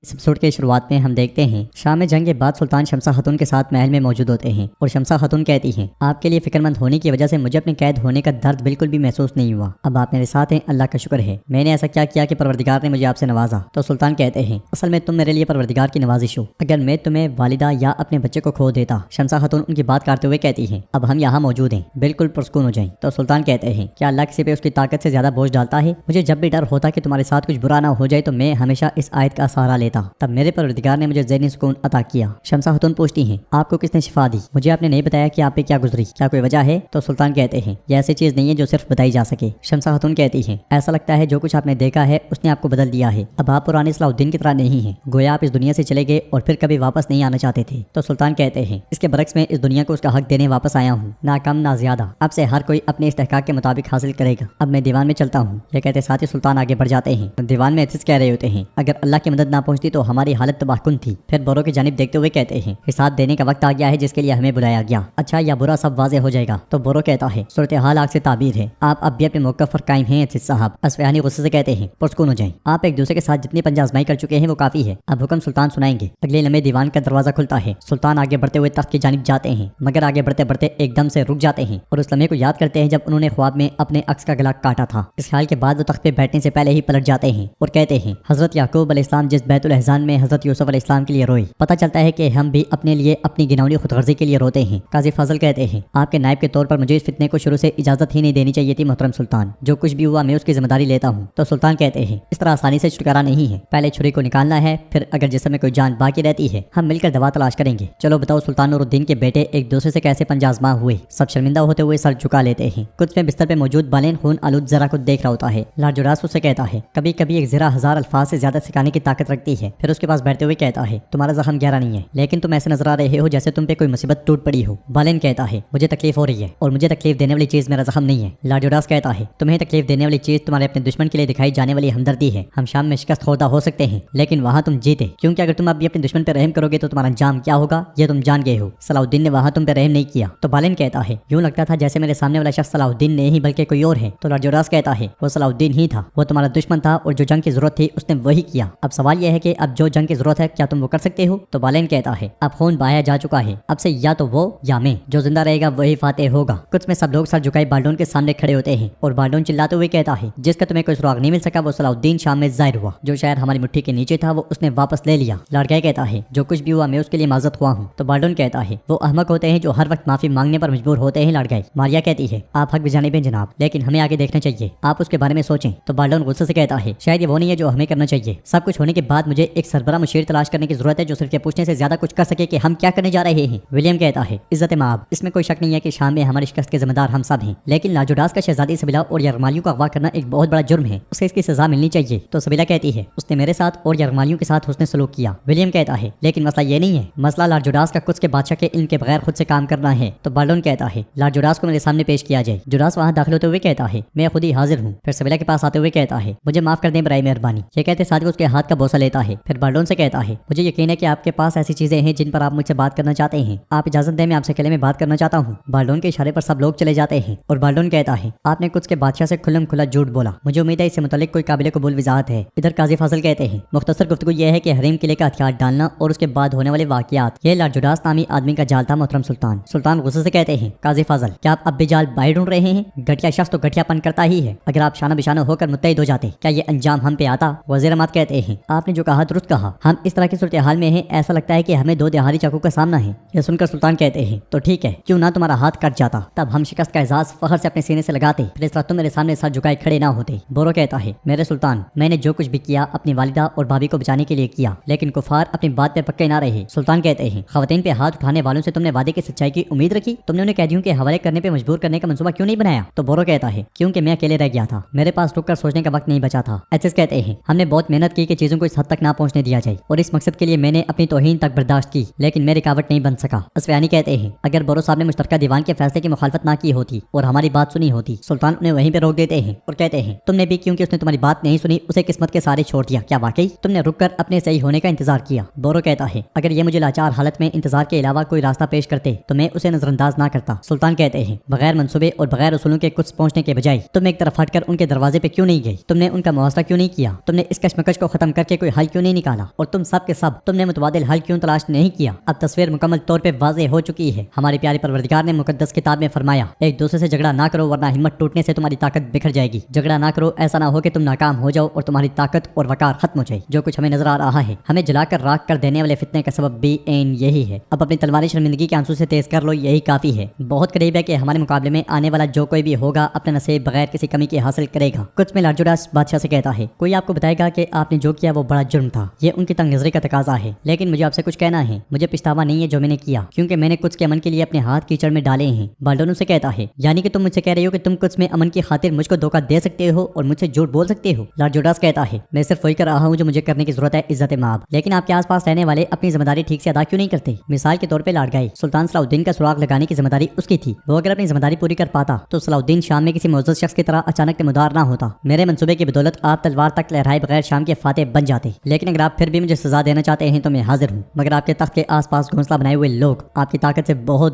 اس episode کے شروعات میں ہم دیکھتے ہیں شام میں جنگ کے بعد سلطان شمسہ خاتون کے ساتھ محل میں موجود ہوتے ہیں اور شمسہ خاتون کہتی ہیں آپ کے لیے فکر مند ہونے کی وجہ سے مجھے اپنے قید ہونے کا درد بالکل بھی محسوس نہیں ہوا. اب آپ میرے ساتھ ہیں, اللہ کا شکر ہے. میں نے ایسا کیا کیا کہ پروردگار نے مجھے آپ سے نوازا؟ تو سلطان کہتے ہیں اصل میں تم میرے لیے پروردگار کی نوازش ہو. اگر میں تمہیں والدہ یا اپنے بچے کو کھو دیتا. شمسہ خاتون ان کی بات کرتے ہوئے کہتی ہیں اب ہم یہاں موجود ہیں, بالکل پرسکون ہو جائیں. تو سلطان کہتے ہیں کیا اللہ کسی پہ اس کی طاقت سے زیادہ بوجھ ڈالتا ہے؟ مجھے جب بھی ڈر ہوتا کہ تمہارے ساتھ کچھ برا نہ ہو جائے تو میں ہمیشہ اس آیت کا سہارا لیتا. تب میرے پروردگار نے مجھے ذہنی سکون عطا کیا. شمسہ خاتون پوچھتی ہیں آپ کو کس نے شفا دی؟ مجھے آپ نے نہیں بتایا کہ آپ پہ کیا گزری, کیا کوئی وجہ ہے؟ تو سلطان کہتے ہیں یہ ایسی چیز نہیں ہے جو صرف بتائی جا سکے. شمسہ خاتون کہتی ہیں ایسا لگتا ہے جو کچھ آپ نے دیکھا ہے اس نے آپ کو بدل دیا ہے. اب آپ پرانے صلاح الدین کی طرح نہیں ہیں, گویا آپ اس دنیا سے چلے گئے اور پھر کبھی واپس نہیں آنا چاہتے تھے. تو سلطان کہتے ہیں اس کے برعکس میں اس دنیا کو اس کا حق دینے واپس آیا ہوں, نہ کم نہ زیادہ. اب سے ہر کوئی اپنے استحقاق کے مطابق حاصل کرے گا. اب میں دیوان میں چلتا ہوں. یہ کہتے ساتھ ہی سلطان آگے بڑھ جاتے ہیں. دیوان میں عزیز کہہ رہے ہوتے ہیں اگر اللہ کی مدد نہ پہنچتی تو ہماری حالت تباہ کن تھی. پھر بورو کی جانب دیکھتے ہوئے کہتے ہیں حساب دینے کا وقت آ گیا ہے جس کے لیے ہمیں بلایا گیا. اچھا یا برا سب واضح ہو جائے گا. تو بورو کہتا ہے صورتحال آگ سے تعبیر ہے, آپ اب بھی اپنے موقف پر قائم ہیں عزیز صاحب. اصفہانی غصے سے کہتے ہیں پرسکون ہو جائیں, آپ ایک دوسرے کے ساتھ جتنی پنجہ آزمائی کر چکے ہیں وہ کافی ہے. اب حکم سلطان سنائیں گے. اگلے لمحے دیوان کا دروازہ کھلتا ہے. سلطان آگے بڑھتے ہوئے تخت کی جانب جاتے ہیں مگر آگے بڑھتے بڑھتے ایک دم سے رک جاتے ہیں اور اس لمحے کو یاد کرتے ہیں جب انہوں نے خواب میں اپنے عکس کا گلا کاٹا تھا. اس خیال کے بعد وہ تخت پہ بیٹھنے سے پہلے ہی پلٹ جاتے ہیں اور کہتے ہیں حضرت یعقوب علیہ السلام جس بیت الاحزان میں حضرت یوسف علیہ السلام کے لیے روئے, پتہ چلتا ہے کہ ہم بھی اپنے لیے اپنی گناونی خود غرضی کے لیے روتے ہیں. قاضی فضل کہتے ہیں آپ کے نائب کے طور پر مجھے اس فتنے کو شروع سے اجازت ہی نہیں دینی چاہیے تھی محترم سلطان. جو کچھ بھی ہوا میں اس کی ذمہ داری لیتا ہوں. تو سلطان کہتے ہیں اس طرح آسانی سے چھٹکارا نہیں ہے, پہلے چھری کو نکالنا ہے, پھر اگر جسم میں کوئی جان باقی رہتی ہے ہم مل کر دوا تلاش کریں گے. چلو بتاؤ سلطان نور الدین کے بیٹے ایک دوسرے سے کیسے پنجہ آزما ہوئے؟ سب شرمندہ ہوتے ہوئے سر جھکا لیتے ہیں. کچھ میں بستر پہ موجود بالین خون آلود ذرا کو دیکھ رہا ہوتا ہے. لارڈ جوراس اس سے کہتا ہے کبھی کبھی ایک ذرا ہزار الفاظ سے زیادہ سکھانے کی طاقت رکھتی ہے. پھر اس کے پاس بیٹھتے ہوئے کہتا ہے تمہارا زخم گہرا نہیں ہے لیکن تم ایسے نظر آ رہے ہو جیسے تم پہ کوئی مصیبت ٹوٹ پڑی ہو. بالین کہتا ہے مجھے تکلیف ہو رہی ہے اور مجھے تکلیف دینے والی چیز میرا زخم نہیں ہے. لارڈ جوراس کہتا ہے تمہیں تکلیف دینے والی چیز تمہارے اپنے دشمن کے لیے دکھائی جانے والی ہمدردی ہے. ہم شام میں شکست خوردہ ہو سکتے ہیں لیکن وہاں تم جیتے, کیونکہ اگر تم اب بھی اپنے دشمن پہ رحم کرو گے تو تمہارا انجام کیا ہوگا یہ تم جان گئے ہو. صلاح الدین نے وہاں تم پہ رحم نہیں کیا. تو بالین کہتا ہے یوں لگتا تھا جیسے میرے سامنے والا شخص صلاح الدین نہیں بلکہ کوئی اور ہے. تو لارڈ جوراس کہتا ہے وہ صلاح الدین ہی تھا, وہ تمہارا دشمن تھا اور جو جنگ کی ضرورت تھی اس نے وہی کیا. اب سوال یہ ہے کہ اب جو جنگ کی ضرورت ہے کیا تم وہ کر سکتے ہو؟ تو بالین کہتا ہے اب خون بہایا جا چکا ہے, اب سے یا تو وہ یا میں, جو زندہ رہے گا وہی فاتح ہوگا. کچھ میں سب لوگ سر جھکائے بالڈون کے سامنے کھڑے ہوتے ہیں اور بالڈون چلاتے ہوئے کہتا ہے جس کا تمہیں کوئی سراغ نہیں مل سکا وہ صلاح الدین شام میں ظاہر ہوا. جو شہر ہماری مٹھی کے نیچے تھا وہ اس نے واپس لے لیا. لڑکا کہتا ہے جو کچھ بھی ہوا میں اس کے لیے معذرت ہوا ہوں. تو بالڈون کہتا ہے وہ احمق ہوتے ہیں جو ہر وقت معافی مانگنے پر مجبور ہوتے ہیں. لڑکا ماریا کہتی ہے آپ حق بجانب ہیں جناب, لیکن ہمیں آگے دیکھنا چاہیے, آپ اس کے بارے میں سوچیں. تو بالڈون غصے سے کہتا ہے شاید یہ وہ نہیں ہے جو ہمیں کرنا چاہیے. سب کچھ ہونے کے بعد مجھے ایک سربراہ مشیر تلاش کرنے کی ضرورت ہے جو صرف یہ پوچھنے سے زیادہ کچھ کر سکے کہ ہم کیا کرنے جا رہے ہیں. ولیم کہتا ہے عزت مآب اس میں کوئی شک نہیں ہے کہ شام میں ہماری شکست کے ذمہ دار ہم سب ہیں, لیکن لارڈ جوراس کا شہزادی سبیلا اور یرغمالیوں کا اغوا کرنا ایک بہت بڑا جرم ہے, اسے اس کی سزا ملنی چاہیے. تو سبیلا کہتی ہے اس نے میرے ساتھ اور یرغمالیوں کے ساتھ حسن سلوک کیا. ولیم کہتا ہے لیکن مسئلہ یہ نہیں ہے, مسئلہ لارڈ جوراس کا قدس کے بادشاہ کے علم کے بغیر خود سے کام کرنا ہے. تو بالڈون کہتا ہے لارڈ جوراس کو میرے سامنے پیش کیا جائے. جوراس وہاں داخل ہوتے ہوئے کہتا ہے میں خود ہی حاضر ہوں. پھر سبیلا کے پاس آتے ہوئے کہتا ہے مجھے معاف کر دیں برائے مہربانی. یہ کہتے ساتھ اس کے ہاتھ کا بوسہ لیتا ہے. پھر بالڈون سے کہتا ہے مجھے یقین ہے کہ آپ کے پاس ایسی چیزیں ہیں جن پر آپ مجھ سے بات کرنا چاہتے ہیں, آپ اجازت دیں میں آپ سے اکیلے میں بات کرنا چاہتا ہوں. بالڈون کے اشارے پر سب لوگ چلے جاتے ہیں اور بالڈون کہتا ہے آپ نے قدس کے بادشاہ سے کھلم کھلا جھوٹ بولا, مجھے امید ہے اس سے متعلق کوئی قابل قبول وضاحت ہے. ادھر قاضی فاضل کہتے ہیں مختصر گفتگو یہ ہے کہ حریم قلعے کا ہتھیار ڈالنا اور اس کے بعد ہونے والے واقعات یہ لارڈ جوراس نامی آدمی کا جال تھا محترم سلطان. سلطان غصے سے کہتے ہیں قاضی فاضل کیا آپ اب بھی جال باہر ڈھونڈ رہے ہیں؟ گھٹیا شخص تو گھٹیا پن کرتا ہی ہے, اگر آپ شانہ بشانہ ہو کر متحد ہو جاتے کیا یہ انجام ہم پہ آتا؟ وزیر اعظم کہتے ہیں آپ نے جو کہا درست کہا, ہم اس طرح کی صورتحال میں ہیں ایسا لگتا ہے کہ ہمیں دو دہاڑی چاقو کا سامنا ہے. یہ سن کر سلطان کہتے ہیں تو ٹھیک ہے کیوں نہ تمہارا ہاتھ کٹ جاتا, تب ہم شکست کا احساس فخر سے اپنے سینے سے لگاتے, پھر اس طرح تم میرے سامنے سر جھکائے کھڑے نہ ہوتے. بورو کہتا ہے میرے سلطان میں نے جو کچھ بھی کیا اپنی والدہ اور بھابھی کو بچانے کے لیے کیا, لیکن کفار اپنی بات پہ پکے نہ رہے. سلطان کہتے ہیں خواتین پہ ہاتھ اٹھانے والوں سے تم نے وعدے کی سچائی کی امید رکھی, تم نے انہیں قیدیوں کے حوالے کرنے پہ مجبور کرنے کا منصوبہ کیوں نہیں بنایا؟ تو بورو کہتا ہے کیونکہ میں اکیلے رہ گیا تھا, میرے پاس رک کر سوچنے کا وقت نہیں بچا تھا. ایسس کہتے ہیں ہم نے بہت محنت کی کہ چیزوں کو اس حد تک نہ پہنچنے دیا جائے اور اس مقصد کے لیے میں نے اپنی توہین تک برداشت کی, لیکن میں رکاوٹ نہیں بن سکا. اصفہانی کہتے ہیں اگر بورو صاحب نے مشترکہ دیوان کے فیصلے کی مخالفت نہ کی ہوتی اور ہماری بات سنی ہوتی, سلطان انہیں وہیں پہ روک دیتے ہیں اور کہتے ہیں تم نے بھی کیونکہ اس نے تمہاری بات نہیں سنی اسے قسمت کے سارے چھوڑ دیا, کیا واقعی تم نے رک کر اپنے صحیح ہونے کا انتظار کیا؟ بورو کہتا ہے اگر یہ مجھے لاچار حالت میں انتظار کے علاوہ کوئی راستہ پیش کرتے تو میں اسے نظر انداز نہ کرتا. سلطان کہتے ہیں بغیر منصوبے اور بغیر اصولوں کے کچھ پہنچنے کے بجائے تم ایک طرف ہٹ کر ان کے دروازے پہ کیوں نہیں گئی؟ تم نے ان کا محاصرہ کیوں نہیں کیا؟ تم نے اس کشمکش کو ختم کر کے کوئی حل क्यों नहीं निकाला और तुम सब के सब तुमने मुतबादिल हल क्यों तलाश नहीं किया। अब तस्वीर मुकम्मल तौर पे वाज़ेह हो चुकी है। हमारे प्यारे परवरदिगार ने मुकद्दस किताब में फरमाया, एक दूसरे से झगड़ा ना करो वरना हिम्मत टूटने से तुम्हारी ताकत बिखर जाएगी। झगड़ा ना करो, ऐसा ना हो कि तुम नाकाम हो जाओ और तुम्हारी ताकत और वकार खत्म हो जाए। जो कुछ हमें नजर आ रहा है, हमें जलाकर राख कर देने वाले फितने का सबब भी ऐन यही है। अब अपनी तलवारें शर्मिंदगी के आंसू से तेज कर लो, यही काफी है। बहुत करीब है कि हमारे मुकाबले में आने वाला जो कोई भी होगा अपने नसीब बगैर किसी कमी के हासिल करेगा। कुछ में लार्जुडास बादशाह से कहता है, कोई आपको बताएगा कि आपने जो किया वो बड़ा जुर्म था। ये उनकी तंग नजरी का तकाजा है, लेकिन मुझे आपसे कुछ कहना है। मुझे पछतावा नहीं है जो मैंने किया, क्योंकि मैंने कुछ के अमन के लिए अपने हाथ कीचड़ में डाले हैं। बाल्डोन उनसे कहता है, यानी कि तुम मुझसे कह रहे हो कि तुम कुछ में अमन की खातिर मुझको धोखा दे सकते हो और मुझसे झूठ बोल सकते हो। लार्जुडास कहता है, मैं सिर्फ वही कर रहा हूँ जो मुझे करने की जरूरत है, इज्जत माब। लेकिन आपके आसपास रहने वाले अपनी जिम्मेदारी ठीक से अदा क्यों नहीं करते। मिसाल के तौर पर लाडगाई सुल्तान सलाउद्दीन का सुराग लगाने की जिम्मेदारी उसकी थी। वो अगर अपनी जिम्मेदारी पूरी कर पाता तो सलाउद्दीन शाम में किसी मुअज़्ज़ज़ शख्स की तरह अचानक नमदार ना होता। मेरे मंसूबे की बदौलत आप तलवार तक लहराए बगैर शाम के फातेह बन जाते। लेकिन अगर आप फिर भी मुझे सजा देना चाहते हैं तो मैं हाजिर हूँ, मगर आपके तख्त के आसपास घोंसला बनाए हुए लोग आपकी ताकत से बहुत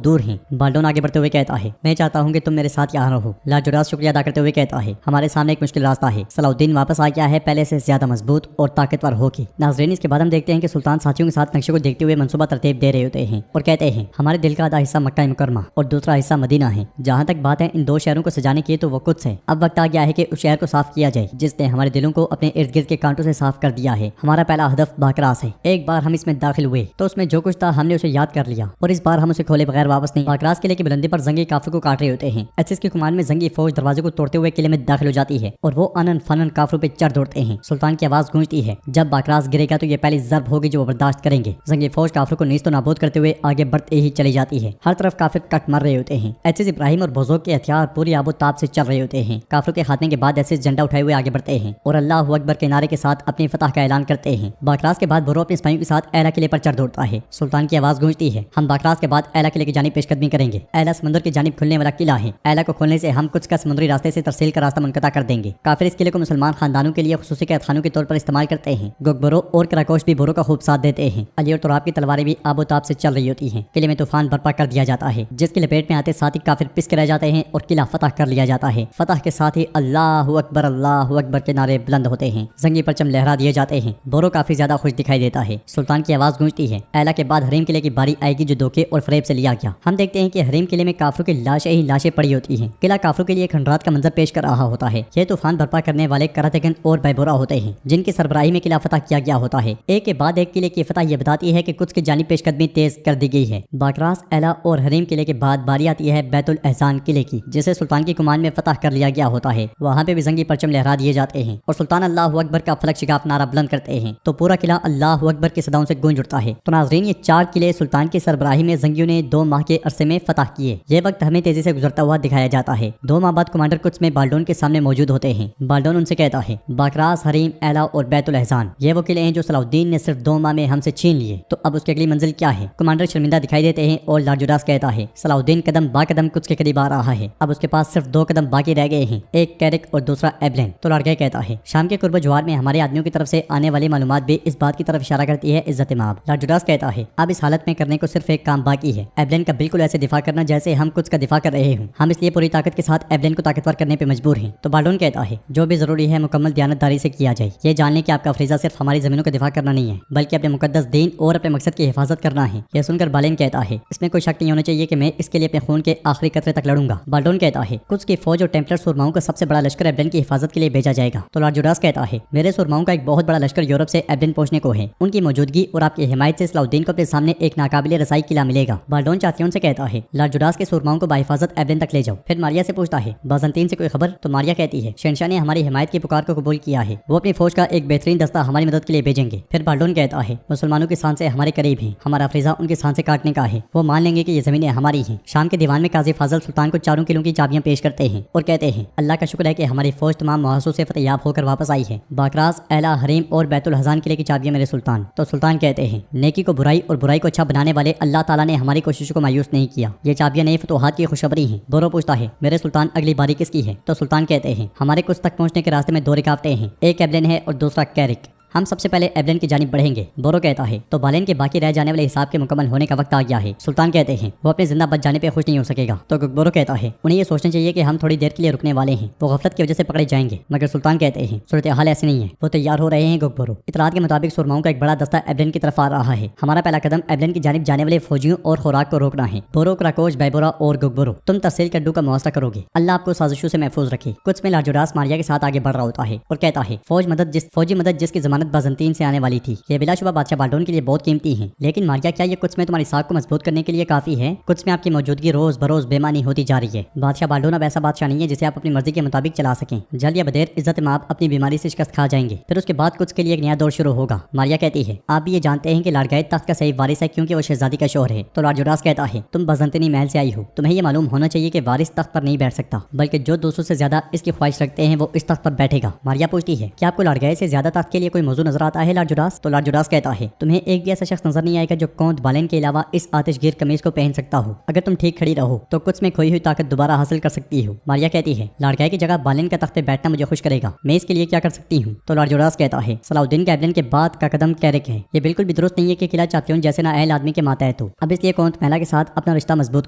दूर हैं। बाल्डोन आगे बढ़ते हुए कहता है, मैं चाहता हूँ कि तुम मेरे साथ यहाँ रहो। लार्जुडास शुक्रिया अदा करते हुए कहता है, हमारे सामने एक मुश्किल रास्ता है। सलाउद्दीन वापस आ गया है, पहले से ज्यादा मजबूत और ताकतवर होके। नाज़रीन, इसके बाद हम देखते हैं कि सुल्तान साथियों के साथ नक्शे को देखते हुए मंसूबा तरतीब दे रहे होते हैं और कहते हैं, हमारे दिल का आधा हिस्सा मक्का मुकरमा और दूसरा हिस्सा मदीना है। जहाँ तक बात है इन दो शहरों को सजाने की तो वो कुछ है। अब वक्त आ गया है कि उस शहर को साफ किया जाए जिसने हमारे दिलों को अपने इर्द गिर्द के कांटों से साफ कर दिया है। हमारा पहला हदफ बाकरास है। एक बार हम इसमें दाखिल हुए तो उसमें जो कुछ था हमने उसे याद कर लिया और इस बार हम उसे खोले बगैर वापस नहीं। बाकरास किले की बुलंदी पर जंगी काफिर को काट रहे होते हैं। एसिस की कमान में जंगी फौज दरवाजे को तोड़ते हुए किले में दाखिल हो जाती है और वो अनन फनन काफिरों पे चढ़ दौड़ते हैं। सुल्तान की आवाज गूंजती है, जब बाकरास गिरेगा तो ये पहली जर्ब होगी जो वो बर्दाश्त करेंगे। जंगी फौज काफिरों को नीस्त नाबूद करते हुए आगे बढ़ते ही चली जाती है। हर तरफ काफिर कट मर रहे होते हैं। एसिस इब्राहिम और बुज़ुर्ग के हथियार पूरी आबो ताब से चल रहे होते हैं। काफिरों के खात्मे के बाद एसिस झंडा उठाए हुए आगे बढ़ते हैं और अल्लाहु अकबर के नारे के साथ अपनी फतह का ऐलान करते हैं। बाकरास के बाद बुरो अपने सिपाहियों के साथ एला किले पर चढ़ दौड़ता है। सुल्तान की आवाज गूंजती है, हम बाकरास के बाद एला किले की जानिब पेशकदमी करेंगे। एला समुद्र की जानिब खुलने वाला किला है। एला को खोलने से हम कुछ का समुद्री रास्ते से तरसील का रास्ता मुनक़ता कर देंगे। काफिर इस किले को मुसलमान खानदानों के लिए खुसूसी कैदखानों के तौर पर इस्तेमाल करते हैं। गुगबरो और कराकोश भी बुरो का खूब साथ देते हैं। अली और तुराब की तलवारें भी आबो ताब से चल रही होती हैं। किले में तूफान बर्पा कर दिया जाता है, जिसकी लपेट में आते साथ ही काफिर पिस के रह जाते हैं और किला फतह कर लिया जाता है। फतह के साथ ही अल्लाहु अकबर के नारे बुलंद होते हैं। जंगी परचम लहरा दिए जाते हैं। बोरो काफी ज्यादा खुश दिखाई देता है। सुल्तान की आवाज गूंजती है, एला के बाद हरीम किले की बारी आएगी जो धोखे और फरेब से लिया गया। हम देखते हैं कि हरीम किले में काफिरों की लाशें ही लाशें पड़ी होती हैं। किला काफिरों के लिए खंडरात का मंजर पेश कर रहा होता है। ये तूफान बर्पा करने वाले करातेगन और बैबोरा होते हैं, जिनकी सरबराही में किला फतह किया गया होता है। एक के बाद एक किले की फतह ये बताती है कि कुछ की जानिब पेशकदमी तेज कर दी गई है। बाकरास, एला और हरीम किले के बाद बारी आती है बैतुल एहसान किले की, जिसे सुल्तान की कुमान में फतह कर लिया गया होता है। वहाँ पे भी जंगी परचम लहरा दिए जाते हैं और सुल्तान अल्लाहु अकबर का फलक शिगाफ नारा बुलंद करते हैं तो पूरा किला अल्लाहु अकबर की सदाओं से गूंज उठता है। तो नाज़रीन, ये 4 किले सुल्तान की सरबराही में जंगियों ने 2 माह के अरसे में फतह किए। ये वक्त हमें तेजी से गुजरता हुआ दिखाया जाता है। 2 माह बाद कमांडर कुछ में बाल्डोन के सामने मौजूद होते हैं। बाल्डोन उनसे कहता है, बाकरास, हरीम, एला और बैतुल एहसान, ये वो किले हैं जो सलाउद्दीन ने सिर्फ 2 माह में हमसे छीन लिए। तो अब उसकी अगली मंजिल क्या है। कमांडर शर्मिंदा दिखाई देते हैं और लार्जुडास कहता है, सलाउद्दीन कदम बा कदम कुछ के करीब आ रहा है। अब उसके पास सिर्फ 2 कदम बाकी रह गए हैं, एक कैरिक और दूसरा एबलेन। तो लाड़का कहता है, शाम के कुर्ब जवार में हमारे आदमियों की तरफ से आने वाली मालूमात भी इस बात की तरफ इशारा करती है, इज्जत माब। लार्जुडास कहता है, अब इस हालत में करने को सिर्फ एक काम बाकी है, एबलेन का बिल्कुल ऐसे दिफा करना जैसे हम कुछ का दिफा कर रहे हों। हम इसलिए पूरी ताकत के साथ एबलेन को ताकतवर करने पे मजबूर हैं। तो बाल्डोन कहता है, जो भी जरूरी है मुकम्मल दयानतदारी से किया जाए। ये जानने कि आपका फरीजा सिर्फ हमारी जमीनों का दिफा करना नहीं है, बल्कि अपने मुकद्दस दीन और अपने मकसद की हिफाजत करना है। यह सुनकर बालेन कहता है, इसमें कोई शक नहीं होना चाहिए कि मैं इसके लिए अपने खून के आखिरी कतरे तक लड़ूंगा। बाल्डोन कहता है, कुछ की फौज और टेम्पलर सुरमाओं का सबसे बड़ा लश्कर एबलेन की हिफाजत के लिए भेजा जाएगा। तो लार्जुडास कहता है, मेरे सुरमाओं का एक बहुत बड़ा लश्कर यूरोप से एबलेन पहुंचने को है। उनकी मौजूदगी और आपकी हिमायत से सलाउद्दीन को अपने सामने एक नाकाबिले रसाई किला मिलेगा। बाल्डोन चातियों से कहता है, लार्जुडास के सुरमाओं को बाहिफाजत एबलेन तक ले जाओ। फिर मारिया से पूछता है, बाज़ंतीन से कोई खबर। तो मारिया कहती है, शहंशाह ने हमारी हिमायत की पुकार को कबूल किया है, वो अपनी फौज का एक बेहतरीन दस्ता हमारी मदद के लिए भेजेंगे। फिर बाल्डोन कहता है, मुसलमानों की शान से हमारे करीब हैं, हमारा फरीजा उनकी शान से काटने का है। वो मान लेंगे कि ये जमीनें हमारी हैं। शाम के दीवान में काजी फाजल सुल्तान को 4 किलों की चाबियां पेश करते हैं और कहते हैं, अल्लाह का शुक्र है कि हमारी फौज तमाम मुहासों से फतेहयाब होकर वापस आई है। बाकरास, एला, हरीम और बैतुल हज़ान किले की चाबियां मेरे सुल्तान। तो सुल्तान कहते हैं, नेकी को बुराई और बुराई को अच्छा बनाने वाले अल्लाह ताला ने हमारी कोशिशों को मायूस नहीं किया। ये चाबियां नई फतूहात की खुशखबरी हैं। बोरो पूछता है, मेरे सुल्तान अगली बारी किसकी है। तो सुल्तान कहते हैं, हमारे कुछ तक पहुंचने के रास्ते में 2 रुकावटें हैं, एक एबलेन है और दूसरा कैरिक। हम सबसे पहले एबलेन की जानिब बढ़ेंगे। बोरो कहता है तो बालेन के बाकी रह जाने वाले हिसाब के मुकम्मल होने का वक्त आ गया है। सुल्तान कहते हैं वो अपने जिंदा बच जाने पे खुश नहीं हो सकेगा। तो गुकबोरो कहता है उन्हें ये सोचना चाहिए कि हम थोड़ी देर के लिए रुकने वाले हैं, वो गफलत की वजह से पकड़े जाएंगे। मगर सुल्तान कहते हैं सूरत हाल ऐसी नहीं है, वो तैयार हो रहे हैं गुकबोरो। इतलात के मुताबिक सुरमाओं का एक बड़ा दस्ता एबलेन की तरफ आ रहा है। हमारा पहला कदम एबलेन की जानिब जाने वाले फौजियों और खुराक को रोकना है। बोरो, क्राकोश, बैबोरा और गुकबोरो, तुम तहसील कड्डू का मुआवजा करोगे। अल्लाह आपको साजिशों से महफूज रखे। कुछ में लार्जुडास मारिया के साथ आगे बढ़ रहा होता है और कहता है फौजी मदद जिसकी जमानत बाज़ंतीन से आने वाली थी, ये बिलाशुबा बादशाह बाल्डोन के लिए बहुत कीमती है। लेकिन मारिया, क्या ये कुछ में तुम्हारी साख को मजबूत करने के लिए काफी है? कुछ में आपकी मौजूदगी रोज बरोज बेमानी होती जा रही है। बादशाह बाल्डोन अब ऐसा बादशाह नहीं है जिसे आप अपनी मर्जी के मुताबिक चला सकें। जल्द या बदेर इज्जत माप अपनी बीमारी से शिकस्त खा जाएंगे। फिर उसके बाद कुछ के लिए एक नया दौर शुरू होगा। मारिया कहती है आप भी ये जानते हैं कि लाडगायत तख्त का सही वारिस है क्योंकि वो शहजादी का शोहर है। तो लार्जुडास कहता है तुम बाज़ंतीनी महल से आई हो, तुम्हें ये मालूम होना चाहिए कि वारिस तख्त पर नहीं बैठ सकता, बल्कि जो दूसरों से ज्यादा इसकी ख्वाहिश रखते हैं वो इस तख्त पर बैठेगा। मारिया पूछती है क्या आपको लाडगायत से ज्यादा तख्त के लिए कोई मौजूद नजर आता है लार्जुडास? तो लार्जुडास कहता है तुम्हें एक भी ऐसा शख्स नजर नहीं आएगा जो कौंद बालेन के अलावा इस आतिशगीर कमीज को पहन सकता हो। अगर तुम ठीक खड़ी रहो तो कुछ में खोई हुई ताकत दोबारा हासिल कर सकती हो। मारिया कहती है लाडगाय की जगह बालेन का तख्त पे बैठना मुझे खुश करेगा, मैं इसके लिए क्या कर सकती हूँ? तो लार्जुडास कहता है सलाउद्दीन के एबलेन के बाद का कदम कैरिक है। ये बिल्कुल भी दुरुस्त नहीं है कि किला चात्योन जैसे ना अहल आदमी के मातहत हो। अब इसलिए कौंद महिला के साथ अपना रिश्ता मजबूत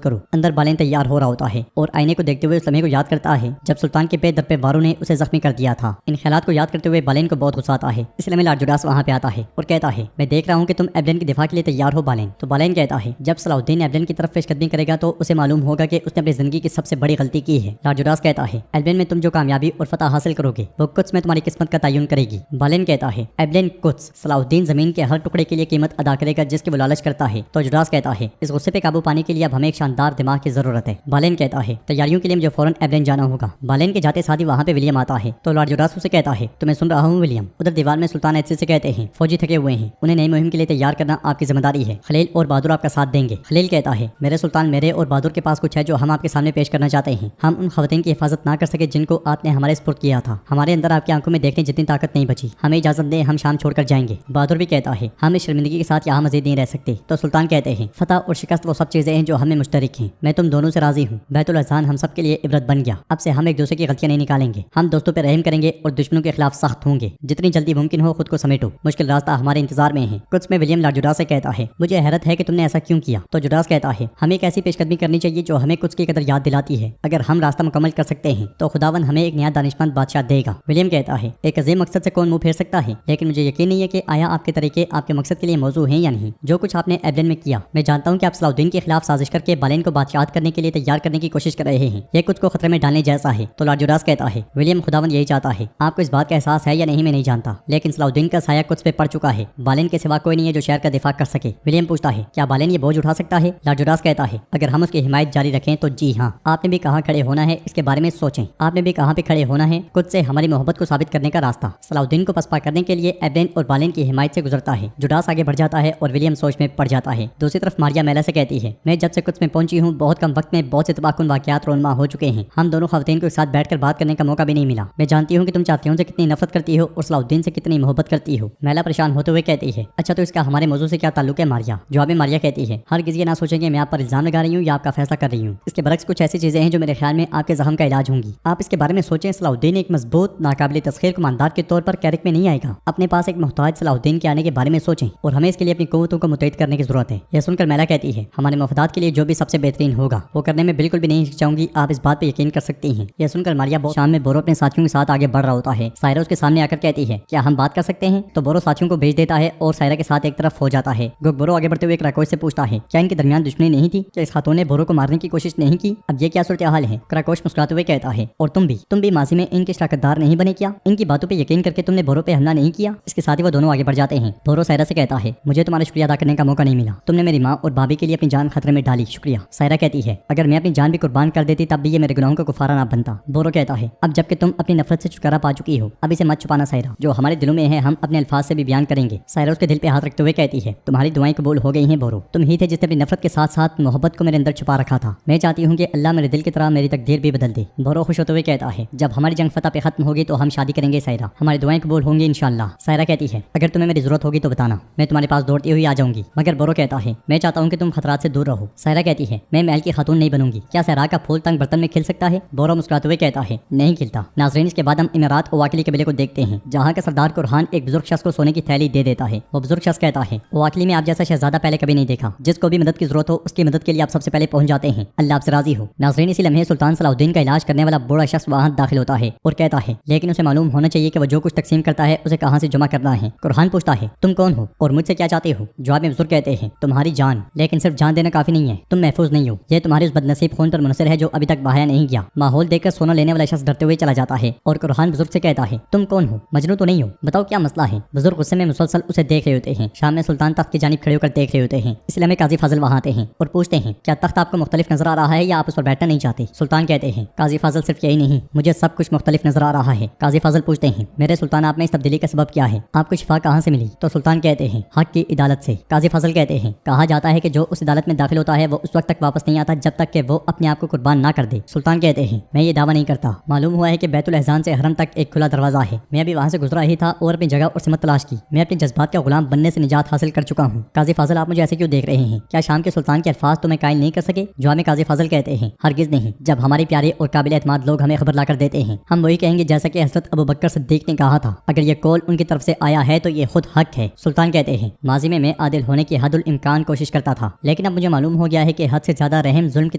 करो। अंदर बालेन तैयार हो रहा होता है और आईने को देखते हुए उस लम्हे को याद करता है जब सुल्तान के पे दर पे वारू ने उसे जख्मी कर दिया था। इन ख्यालात को याद करते हुए बालेन को बहुत गुस्सा आता है। इसलिए लार्जुडास वहाँ पे आता है और कहता है मैं देख रहा हूँ कि तुम एबलेन के दिफा के लिए तैयार हो बालेन। तो बालेन कहता है जब सलाउद्दीन एबलेन की तरफ पेशकदमी करेगा तो उसे मालूम होगा कि उसने अपनी जिंदगी की सबसे बड़ी गलती की है। लार्जुडास कहता है एबलेन में तुम जो कामयाबी और फतह हासिल करोगे वो कुछ में तुम्हारी किस्मत का तयन करेगी। बालेन कहता है एबलेन कुछ सलाउद्दीन जमीन के हर टुकड़े के लिए कीमत अदा करेगा जिसकी वो लालच करता है। तो जुडास कहता है इस गुस्से पे काबू पाने के लिए अब हमें एक शानदार दिमाग की जरूरत है। बालेन कहता है तैयारियों के लिए मुझे फौरन एबलेन जाना होगा। बालेन के जाते साथ ही वहाँ पे विलियम आता है। तो लॉर्ड जुडास उसे कहता है तो मैं सुन रहा हूँ विलियम। उधर दीवार में सुल्तान एचसी से कहते हैं फौजी थके हुए हैं, उन्हें नई मुहिम के लिए तैयार करना आपकी जिम्मेदारी है। खलील और बहादुर आपका साथ देंगे। खलील कहता है मेरे सुल्तान, मेरे और बहादुर के पास कुछ है जो हम आपके सामने पेश करना चाहते हैं। हम उन खवातीन की हिफाजत ना कर सके जिनको आपने हमारे स्पुर्द किया था। हमारे अंदर आपकी आंखों में देखने जितनी ताकत नहीं बची। हमें इजाजत दें, हम शाम छोड़कर जाएंगे। बहादुर भी कहता है हम इस शर्मिंदगी के साथ यहाँ मजीद नहीं रह सकते। तो सुल्तान कहते हैं फतह और शिकस्त वो सब चीजें हैं जो हमें मुश्तरक हैं। मैं तुम दोनों से राजी हूँ। बैतुल अज़ान हम सब के लिए इबरत बन गया। अब से हम एक दूसरे की गलतियां नहीं निकालेंगे। हम दोस्तों पर रहम करेंगे और दुश्मनों के खिलाफ सख्त होंगे। जितनी जल्दी मुमकिन हो खुद को समेटो, मुश्किल रास्ता हमारे इंतजार में है। कुछ में विलियम लॉर्ड जुडास से कहता है मुझे हैरत है कि तुमने ऐसा क्यों किया। तो जुडास कहता है हमें एक ऐसी पेशकदमी करनी चाहिए जो हमें कुछ की कदर याद दिलाती है। अगर हम रास्ता मुकम्मल कर सकते हैं तो खुदावन हमें एक नया दानिशमंद बादशाह देगा। विलियम कहता है एक अजीम मकसद से कौन मुंह फेर सकता है, लेकिन मुझे यकीन नहीं है कि आया आपके तरीके आपके मकसद के लिए मौजू हैं या नहीं। जो कुछ आपने एबलेन में किया, मैं जानता हूँ कि आप सलाउद्दीन के खिलाफ साजिश करके बालेन को बादशाहत करने के लिए तैयार करने की कोशिश कर रहे हैं। ये कुछ को खतरे में डालने जैसा है। तो लॉर्ड जुडास कहता है विलियम खुदावन यही चाहता है। आपको इस बात का एहसास है या नहीं मैं नहीं जानता, लेकिन सलाउद्दीन का साया कुछ पे पड़ चुका है। बालेन के सिवा कोई नहीं है जो शहर का दिफा कर सके। विलियम पूछता है क्या बालेन ये बोझ उठा सकता है? लॉर्ड जुडास कहता है अगर हम उसकी हिमायत जारी रखें तो जी हाँ। आपने भी कहाँ खड़े होना है इसके बारे में सोचें। आपने भी कहाँ पे खड़े होना है। खुद से हमारी मोहब्बत को साबित करने का रास्ता सलाउद्दीन को पसपा करने के लिए एबलेन और बालेन की हिमायत से गुजरता है। जुडास आगे बढ़ जाता है और विलियम सोच में पड़ जाता है। दूसरी तरफ मारिया मैला से कहती है मैं जब से कुछ में पहुंची हूँ बहुत कम वक्त में बहुत से तबाहकुन वाक़यात रोनमा हो चुके हैं। हम दोनों खवातीन को एक साथ बैठकर बात करने का मौका भी नहीं मिला। मैं जानती हूँ कि तुम चाहतियों से कितनी नफरत करती हो और सलाउद्दीन से कितनी मोहब्बत करती हो। मैला परेशान होते हुए कहती है अच्छा तो इसका हमारे मौजू से क्या ताल्लुक है मारिया? जवाब में मारिया कहती है हरगिज़ ये ना सोचेंगे मैं आप पर इल्जाम लगा रही हूँ या आपका फैसला कर रही हूँ। इसके बरक्स कुछ ऐसी चीजें हैं जो मेरे ख्याल में आपके जख्म का इलाज होंगी। आप इसके बारे में सोचें। सलाउद्दीन एक मजबूत नाकाबिल तस्खीर कमांडर के तौर पर कैरिक में नहीं आएगा। अपने पास एक मोहताज सलाउद्दीन के आने के बारे में सोचें और हमें इसके लिए अपनी कुव्वतों को मुतहद करने की जरूरत है। यह सुनकर मैला कहती है हमारे मफदात के लिए जो भी सबसे बेहतरीन होगा वो करने में बिल्कुल भी नहीं हिचकिचाऊंगी। आप इस बात पर यकीन कर सकती हैं। यह सुनकर मारिया शाम में बोरो अपने साथियों के साथ आगे बढ़ रहा होता है। सायरा उसके सामने आकर कहती है क्या हम बात कर सकते हैं? तो बोरो साथियों को भेज देता है और सायरा के साथ एक तरफ हो जाता है। बोरो आगे बढ़ते हुए क्राकोश से पूछता है क्या इनके दरमियान दुश्मनी नहीं थी? क्या इस खातून ने बोरो को मारने की कोशिश नहीं की? अब ये क्या सूरत हाल है? क्राकोश मुस्कुराते हुए कहता है और तुम भी माजी में इनके शराकतदार नहीं बने क्या? इनकी बातों पे यकीन करके तुमने बोरो पे हमला नहीं किया? इसके साथ ही वो दोनों आगे बढ़ जाते हैं। बोरो सायरा से कहता है मुझे तुम्हारा शुक्रिया अदा करने का मौका नहीं मिला। तुमने मेरी माँ और भाभी के लिए अपनी जान खतरे में डाली, शुक्रिया। सायरा कहती है अगर मैं अपनी जान भी कुर्बान कर देती तब भी ये मेरे गुनाहों का कुफारा ना बनता। बोरो कहता है अब जबकि तुम अपनी नफरत से छुटकारा पा चुकी हो अब इसे मत छुपाना सायरा। जो हमारे दिलों में है हम अपने अल्फाज से भी बयान करेंगे। सायरा उसके दिल पे हाथ रखते हुए कहती है तुम्हारी दुआएं कबूल हो गई हैं बोरो। तुम ही थे जिसने अपनी नफरत के साथ साथ मोहब्बत को मेरे अंदर छुपा रखा था। मैं चाहती हूँ कि अल्लाह मेरे दिल की तरह मेरी तकदीर भी बदल दे। बोरो खुश होते हुए कहता है जब हमारी जंग फतह पे खत्म होगी तो हम शादी करेंगे सायरा। हमारी दुआएं कबूल होंगी इंशाल्लाह। सायरा कहती है अगर तुम्हें मेरी जरूरत होगी तो बताना, मैं तुम्हारे पास दौड़ती हुई आ जाऊंगी। मगर बोरो कहता है मैं चाहता हूँ कि तुम खतरात से दूर रहो। सायरा कहती है मैं महल की खातून नहीं बनूंगी। क्या सहरा का फूल तंग बर्तन में खिल सकता है? बोरो मुस्कुराते हुए कहता है नहीं खिलता। नाज़रीन इसके बाद हम इमारात ओवाकिली कबीले को देखते हैं जहाँ के सरदार को कुरहान एक बुजुर्ग शख्स को सोने की थैली दे देता है। वो बुजुर्ग शख्स कहता है, वाकई में आप जैसा शहजादा पहले कभी नहीं देखा। जिसको भी मदद की जरूरत हो उसकी मदद के लिए आप सबसे पहले पहुंच जाते हैं। अल्लाह आपसे राजी हो। नाज़रीन, इसी लम्हे सुल्तान सलाहुद्दीन का इलाज करने वाला बूढ़ा शख्स वहाँ दाखिल होता है और कहता है, लेकिन उसे मालूम होना चाहिए कि वो जो कुछ तकसीम करता है उसे कहाँ से जमा करना है। कुरहान पूछता है, तुम कौन हो और मुझसे क्या चाहते हो? जवाब में बुजुर्ग कहते हैं, तुम्हारी जान, लेकिन सिर्फ जान देना काफी नहीं है। तुम महफूज नहीं हो। ये तुम्हारे उस बदनसीब खून पर मुनसर है जो अभी तक बहाया नहीं गया। माहौल देखकर सोना लेने वाला शख्स डरते हुए चला जाता है और कुरहान बुजुर्ग से कहता है, तुम कौन हो? मजनू तो नहीं हो? बताओ क्या मसला है? बुजुर्ग गुस्से में मुसलसल उसे देख रहे होते हैं। शाम में सुल्तान तख्त की जानिब खड़े होकर देख रहे होते हैं। इसलिए हमें काजी फाजिल वहाँ आते हैं और पूछते हैं, क्या तख्त आपको मुख्तलिफ नजर आ रहा है या आप उस पर बैठना नहीं चाहते? सुल्तान कहते हैं, काजी फाजिल सिर्फ यही नहीं, मुझे सब कुछ मुख्तलिफ नजर आ रहा है। काजी फाजिल पूछते हैं, मेरे सुल्तान आप में इस तब्दीली का सबब क्या है? आपको शिफा कहाँ से मिली? तो सुल्तान कहते हैं, हक की अदालत से। काजी फाजिल कहते हैं, कहा जाता है कि जो उस अदालत में दाखिल होता है वो उस वक्त तक वापस नहीं आता जब तक कि वो अपने आप को कुर्बान ना कर दे। सुल्तान कहते हैं, मैं ये दावा नहीं करता। मालूम हुआ है कि बैतुल एहसान से हरम तक एक खुला दरवाजा है। मैं अभी वहाँ से गुजरा ही था और अपनी जगह और सिमत तलाश की। मैं अपने जज्बात का गुलाम बनने से निजात हासिल कर चुका हूँ। काजी फाजिल, आप मुझे ऐसे क्यों देख रहे हैं? क्या शाम के सुल्तान के अल्फाज तुम्हें कायल नहीं कर सके? जवाब में काजी फाजिल कहते हैं, हरगिज नहीं। जब हमारे प्यारे और काबिल एतमाद लोग हमें खबर लाकर देते हैं, हम वही कहेंगे जैसा कि हज़रत अबू बकर सिद्दीक ने कहा था। अगर ये कौल उनकी तरफ से आया है तो ये खुद हक है। सुल्तान कहते हैं, माजी में मैं आदिल होने की हदुल इम्कान कोशिश करता था, लेकिन अब मुझे मालूम हो गया है कि हद से ज्यादा रहम जुल्म की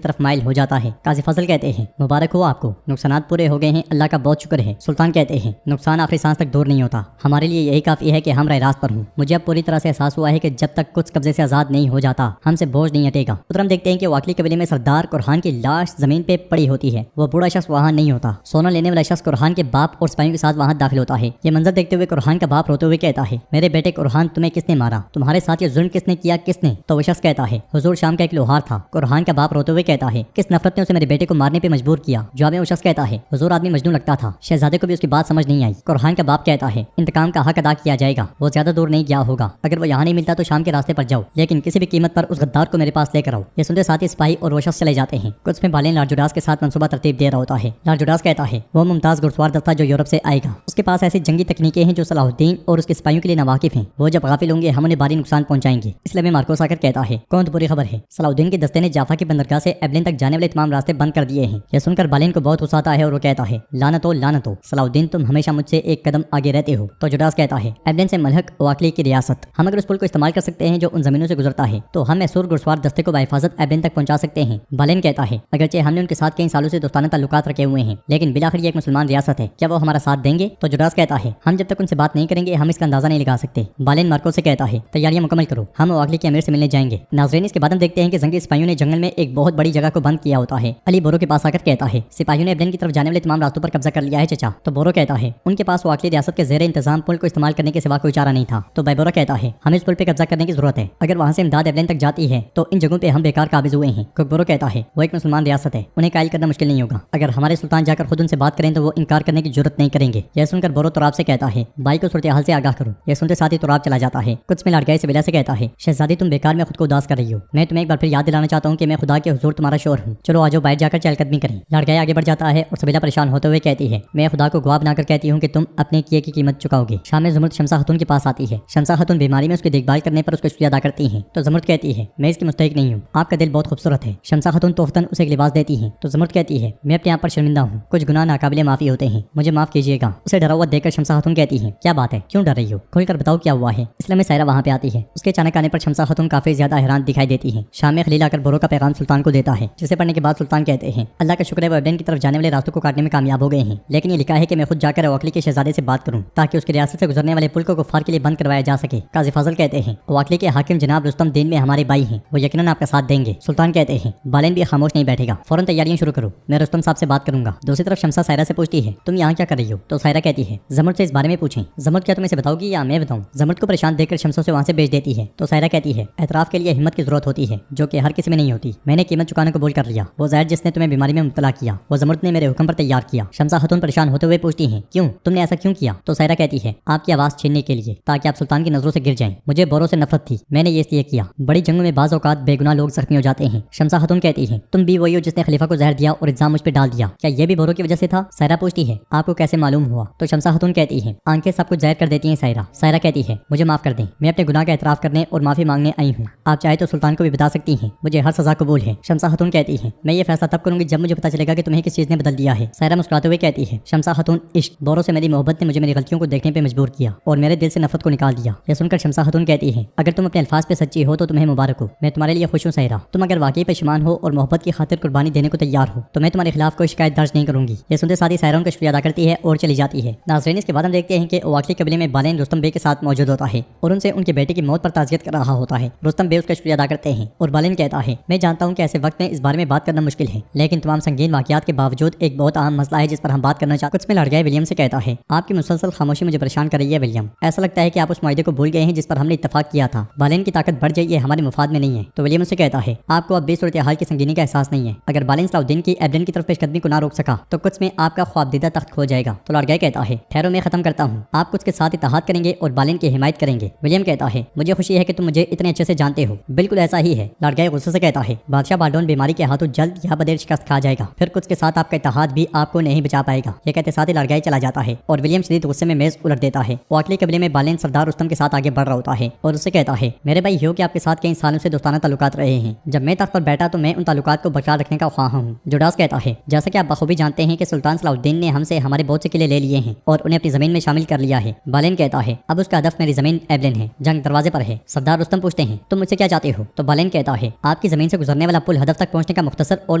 तरफ माइल हो जाता है। काजी फाजिल कहते हैं, मुबारक हो आपको, नुकसानात पूरे हो गए हैं, अल्लाह का बहुत शुक्र है। सुल्तान कहते हैं, नुकसान आखिरी सांस तक दूर नहीं होता। हमारे लिए यही काफी है कि हम राह रास्त पर हूँ। मुझे अब पूरी तरह से एहसास हुआ है कि जब तक कुछ कब्जे से आजाद नहीं हो जाता हमसे बोझ नहीं हटेगा। उधर हम देखते हैं कि वाकली कबीले में सरदार कुरहान की लाश जमीन पे पड़ी होती है। वो बूढ़ा शख्स वहाँ नहीं होता। सोना लेने वाला शख्स कुरहान के बाप और सिपाहियों के साथ वहाँ दाखिल होता है। ये मंजर देखते हुए कुरहान का बाप रोते हुए कहता है, मेरे बेटे कुरहान, तुम्हें किसने मारा? तुम्हारे साथ ये जुल्म किसने किया? किसने? तो वो शख्स कहता है, हुजूर शाम का एक लोहार था। कुरहान का बाप रोते हुए कहता है, किस नफरत ने उसे मेरे बेटे को मारने पे मजबूर किया? जवाब में वो शख्स कहता है, हुजूर आदमी मजनू लगता था। शहजादे को भी उसकी बात समझ नहीं आई। कुरहान का बाप कहता है, इंतकाम का हक अदा किया जाएगा। वो ज्यादा दूर नहीं गया होगा। अगर वो यहाँ नहीं मिलता तो शाम के रास्ते पर जाओ, लेकिन किसी भी कीमत पर उस गद्दार को मेरे पास लेकर आओ। ये सुनते साथ ही सिपाही और वो शख्स चले जाते हैं। कुछ में बालेन लॉर्ड जुडास के साथ मंसूबा तरतीब दे रहा होता है। लॉर्ड जुडास कहता है, वो मुमताज घुड़सवार दस्ता जो यूरोप से आएगा, उसके पास ऐसी जंगी तकनीकें हैं जो सलाहुद्दीन और उसके सिपाहियों के लिए नावाकिफ हैं। वो जब गाफिल होंगे हम उन्हें भारी नुकसान पहुंचाएंगे। इसलिए में मार्कोस आकर कहता है, कौन तो बुरी खबर है? सलाहुद्दीन के दस्ते ने जाफा की बंदरगाह से एबलिन तक जाने वाले तमाम रास्ते बंद कर दिए हैं। यह सुनकर बालेन को बहुत गुस्सा आता है और वो कहता है, लानत हो सलाहुद्दीन, तुम हमेशा मुझसे एक कदम आगे रहते हो। तो जुडास कहता है, एबलिन से मलहक वाकली की रियासत, हम अगर उस पुल को इस्तेमाल कर सकते हैं जो उन जमीनों से गुजरता है तो हम मैसूर घुड़सवार दस्ते को बाहिफाजत एबलिन तक पहुंचा सकते हैं। बालेन कहता है, अगरचे हमने उनके साथ कई सालों से दोस्ताना ताल्लुकात रखे हुए हैं, लेकिन बिलाखिर ये एक मुसलमान रियासत है, क्या वो हमारा साथ देंगे? तो जुडास कहता है, हम जब तक उनसे बात नहीं करेंगे हम इसका अंदाजा नहीं लगा सकते। बालेन मार्को से कहता है, तैयारियां मुकम्मल करो, हम वाकली के अमीर से मिलने जाएंगे। नाज़रीन, इसके बाद हम देखते हैं कि जंगी सिपाहियों ने जंगल में एक बहुत बड़ी जगह को बंद किया होता है। अली बोरो के पास आकर कहता है, सिपाहियों ने एबलिन की तरफ जाने वाले तमाम रास्तों पर कब्जा कर लिया है चचा। तो बोरो कहता है, उनके पास वाकली रियासत के ज़ेरे इंतजाम पुल को इस्तेमाल करने के सिवा कोई चारा नहीं था। तो बैबोरा कहता है, हमें इस पुल पे कब्जा करने की जरूरत है। अगर वहाँ से इमदाद एबलिन तक जाती है तो इन जगहों पे हम बेकार काबिज हुए हैं। कुकबरो कहता है, वो एक मुसलमान रियासत है, उन्हें कायल करना मुश्किल नहीं होगा। अगर हमारे सुल्तान जाकर खुद उनसे बात करें तो वो इनकार करने की जरूरत नहीं करेंगे। यह सुनकर बोरो तुराब से कहता है, भाई को सूरत हाल से आगाह करो। यह सुनते साथ ही तुराब चला जाता है। कुछ में लड़काई सबीला से कहता है, शहजादी तुम बेकार में खुद को उदास कर रही हो। मैं तुम्हें एक बार फिर याद दिलाना चाहता हूँ कि मैं खुदा के हुजूर तुम्हारा शोर हूँ। चलो आज बाहर जाकर चहलकदमी करें। लड़काई आगे बढ़ जाता है और सबीला परेशान होते हुए कहती है, मैं खुदा को गवाह बनाकर कहती हूँ कि तुम अपने किए की कीमत चुकाओगे। शाम में ज़ुमरुद शमसा खातून के पास आती है। शमसा खातून बीमारी में उसकी देखभाल करने पर उसको शुक्रिया अदा करती हैं। तो ज़ुमरुद कहती है, मैं इसकी मुस्तहिक नहीं हूँ, आपका दिल बहुत खूबसूरत है। शमसा खातून तोहफतन उसे एक लिबास देती हैं। तो ज़ुमरुद कहती है, मैं अपने आप पर शर्मिंदा हूँ, कुछ गुनाह नाकाबिले माफ़ी होते हैं, मुझे माफ़ कीजिएगा। उसे डरा हुआ देखकर शमसा खातून कहती है, क्या बात है, क्यों डर रही हो? खोल कर बताओ क्या हुआ है। इसलिए में सायरा वहाँ पे आती है। उसके अचानक आने पर शमसा खातून काफी ज्यादा हैरान दिखाई देती है। शाम में खलील आकर बोरो का पैगाम सुल्तान को देता है, जिसे पढ़ने के बाद सुल्तान कहते हैं, अल्लाह का शुक्र है वो एबलिन की तरफ जाने वाले रास्तों को काटने में कामयाब हो गए हैं, लेकिन ये लिखा है कि मैं खुद जाकर वाकली के शहजादे से बात करूं ताकि उसकी रियासत से गुजरने वाले पुल को कुफार के लिए बंद करवाया जा सके। काजी फाजिल कहते हैं, वाकली के हाकिम जनाब रुस्तम दीन में हमारे भाई हैं, वो यकीनन आपका साथ देंगे। सुल्तान कहते हैं, बालेन भी खामोश नहीं बैठेगा, फौरन तैयारियां शुरू करो, मैं रुस्तम साहब से बात करूंगा। दूसरी तरफ शमसा सायरा से पूछती है, तुम यहाँ क्या कर रही हो? तो सायरा कहती है, ज़मुर्द से इस बारे में पूछें। ज़मुर्द क्या तुम इसे बताओगी या मैं बताऊं? ज़मुर्द को परेशान देखकर शमसा से वहाँ से भेज देती है। तो सायरा कहती है, एतराफ के लिए हिम्मत की जरूरत होती है जो कि हर किसी में नहीं होती। मैंने कीमत चुकाने को बोल कर लिया। वो ज़ाहिर जिसने तुम्हें बीमारी में मुब्तला किया, वो ज़मुर्द ने मेरे हुक्म पर तैयार किया। शमसा खातून परेशान होते हुए पूछती हैं, क्यों, तुमने ऐसा क्यों किया? तो सायरा कहती है, आपकी आवाज़ छीनने के लिए, ताकि आप सुल्तान की नजरों से गिर जाएं। मुझे बोरो से नफरत थी, मैंने ये इसलिए किया। बड़ी जंगों में बाज़ औक़ात बेगुनाह लोग जख्मी हो जाते हैं। शमसा खातून कहती है, तुम भी वही हो जिसने खलीफा को जहर दिया और इल्जाम मुझ पर डाल दिया, क्या ये भी बोरो की वजह से था? सायरा पूछती है, आपको कैसे मालूम हुआ? तो शमसा खातून कहती है, आंखें सब कुछ ज़ाहिर कर देती हैं। सायरा कहती है, मुझे माफ कर दें, मैं अपने गुनाह का एतराफ़ करने और माफी मांगने आई हूँ। आप चाहे तो सुल्तान को भी बता सकती हैं, मुझे हर सजा कबूल है। शमसा खातून कहती है, मैं ये फैसला तब करूंगी जब मुझे पता चलेगा कि तुम्हें किस चीज़ ने बदल दिया है। सायरा मुस्कुराते हुए कहती है, शमसा खातून, इश्क, बोरो से मेरी मोहब्बत ने मुझे मेरी गलतियों को देखने देखने पे मजबूर किया और मेरे दिल से नफरत को निकाल दिया। यह सुनकर शमसा खातून कहती है, अगर तुम अपने अल्फाज पे सच्ची हो तो तुम्हें मुबारक हो, मैं तुम्हारे लिए खुश हूँ सहरा। तुम अगर वाकई परेशान हो और मोहब्बत की खातिर कुर्बानी देने को तैयार हो तो मैं तुम्हारे खिलाफ कोई शिकायत दर्ज नहीं करूंगी। ये सुनते साथ ही सहरा उनका शुक्रिया अदा करती है और चली जाती है। नाज़रीन, इसके बाद हम देखते हैं कि वाकई कबीले में बालेन रुस्तम बे के साथ मौजूद होता है और उनसे उनके बेटे की मौत पर ताज़ियत कर रहा होता है। रुस्तम बे उसका शुक्रिया अदा करते हैं और बालेन कहता है, मैं जानता हूँ कि ऐसे वक्त में इस बारे में बात करना मुश्किल है, लेकिन तमाम संगीन वाक़यात के बावजूद एक बहुत अहम मसला है जिस पर हम बात करना चाहते हैं। कुछ में लड़ गए विलियम से कहता है, आपकी मुसलसल खामोशी मुझे परेशान कर रही है विलियम, ऐसा लगता है कि आप उस मुआहदे को भूल गए हैं जिस पर हमने इत्तफाक किया था। बालेन की ताकत बढ़ जाए ये हमारे मुफाद में नहीं है। तो विलियम से कहता है, आपको अब भी सूरत हाल की संगीनी का एहसास नहीं है। अगर बालेन सलाउद्दीन की एबडन की तरफ पेशकदमी को ना रोक सका तो कुछ में आपका ख्वाबदीदा तख्त खो जाएगा। तो लॉर्ड गाय कहता है, ठहरो मैं खत्म करता हूँ, आप कुछ के साथ इत्तेहाद करेंगे और बालेन की हिमायत करेंगे। विलियम कहता है, मुझे खुशी है कि तुम मुझे इतने अच्छे से जानते हो। बिल्कुल ऐसा ही है। लॉर्ड गाय गुस्से से कहता है, बादशाह बाल्डोन बीमारी के हाथों जल्द या बदेर शिकस्त खा जाएगा, फिर कुछ के साथ आपका इत्तेहाद भी आपको नहीं बचा पाएगा। ये कहते साथ ही लॉर्ड गाय चला जाता है और विलियम शदीद गुस्से में मेज उलट देता है। वाकली कबीले में बालेन सरदार रुस्तम के साथ आगे बढ़ रहा होता है और उससे कहता है, मेरे भाई ह्यू के आपके साथ कई सालों से दोस्ताना ताल्लुकात रहे हैं। जब मैं तख्त पर बैठा तो मैं उन ताल्लुकात को बरकरार रखने का ख्वाह हूँ। जुडास कहता है, जैसा कि आप बखूबी जानते हैं कि सुल्तान सलाउद्दीन ने हमसे हमारे बहुत से किले ले लिए हैं और उन्हें अपनी जमीन में शामिल कर लिया है। बालेन कहता है, अब उसका हदफ मेरी जमीन एबलिन है, जंग दरवाजे पर है। सरदार रुस्तम पूछते हैं, तुम मुझसे क्या चाहते हो? तो बालेन कहता है, आपकी जमीन से गुजरने वाला पुल हदफ तक पहुंचने का मुख्तसर और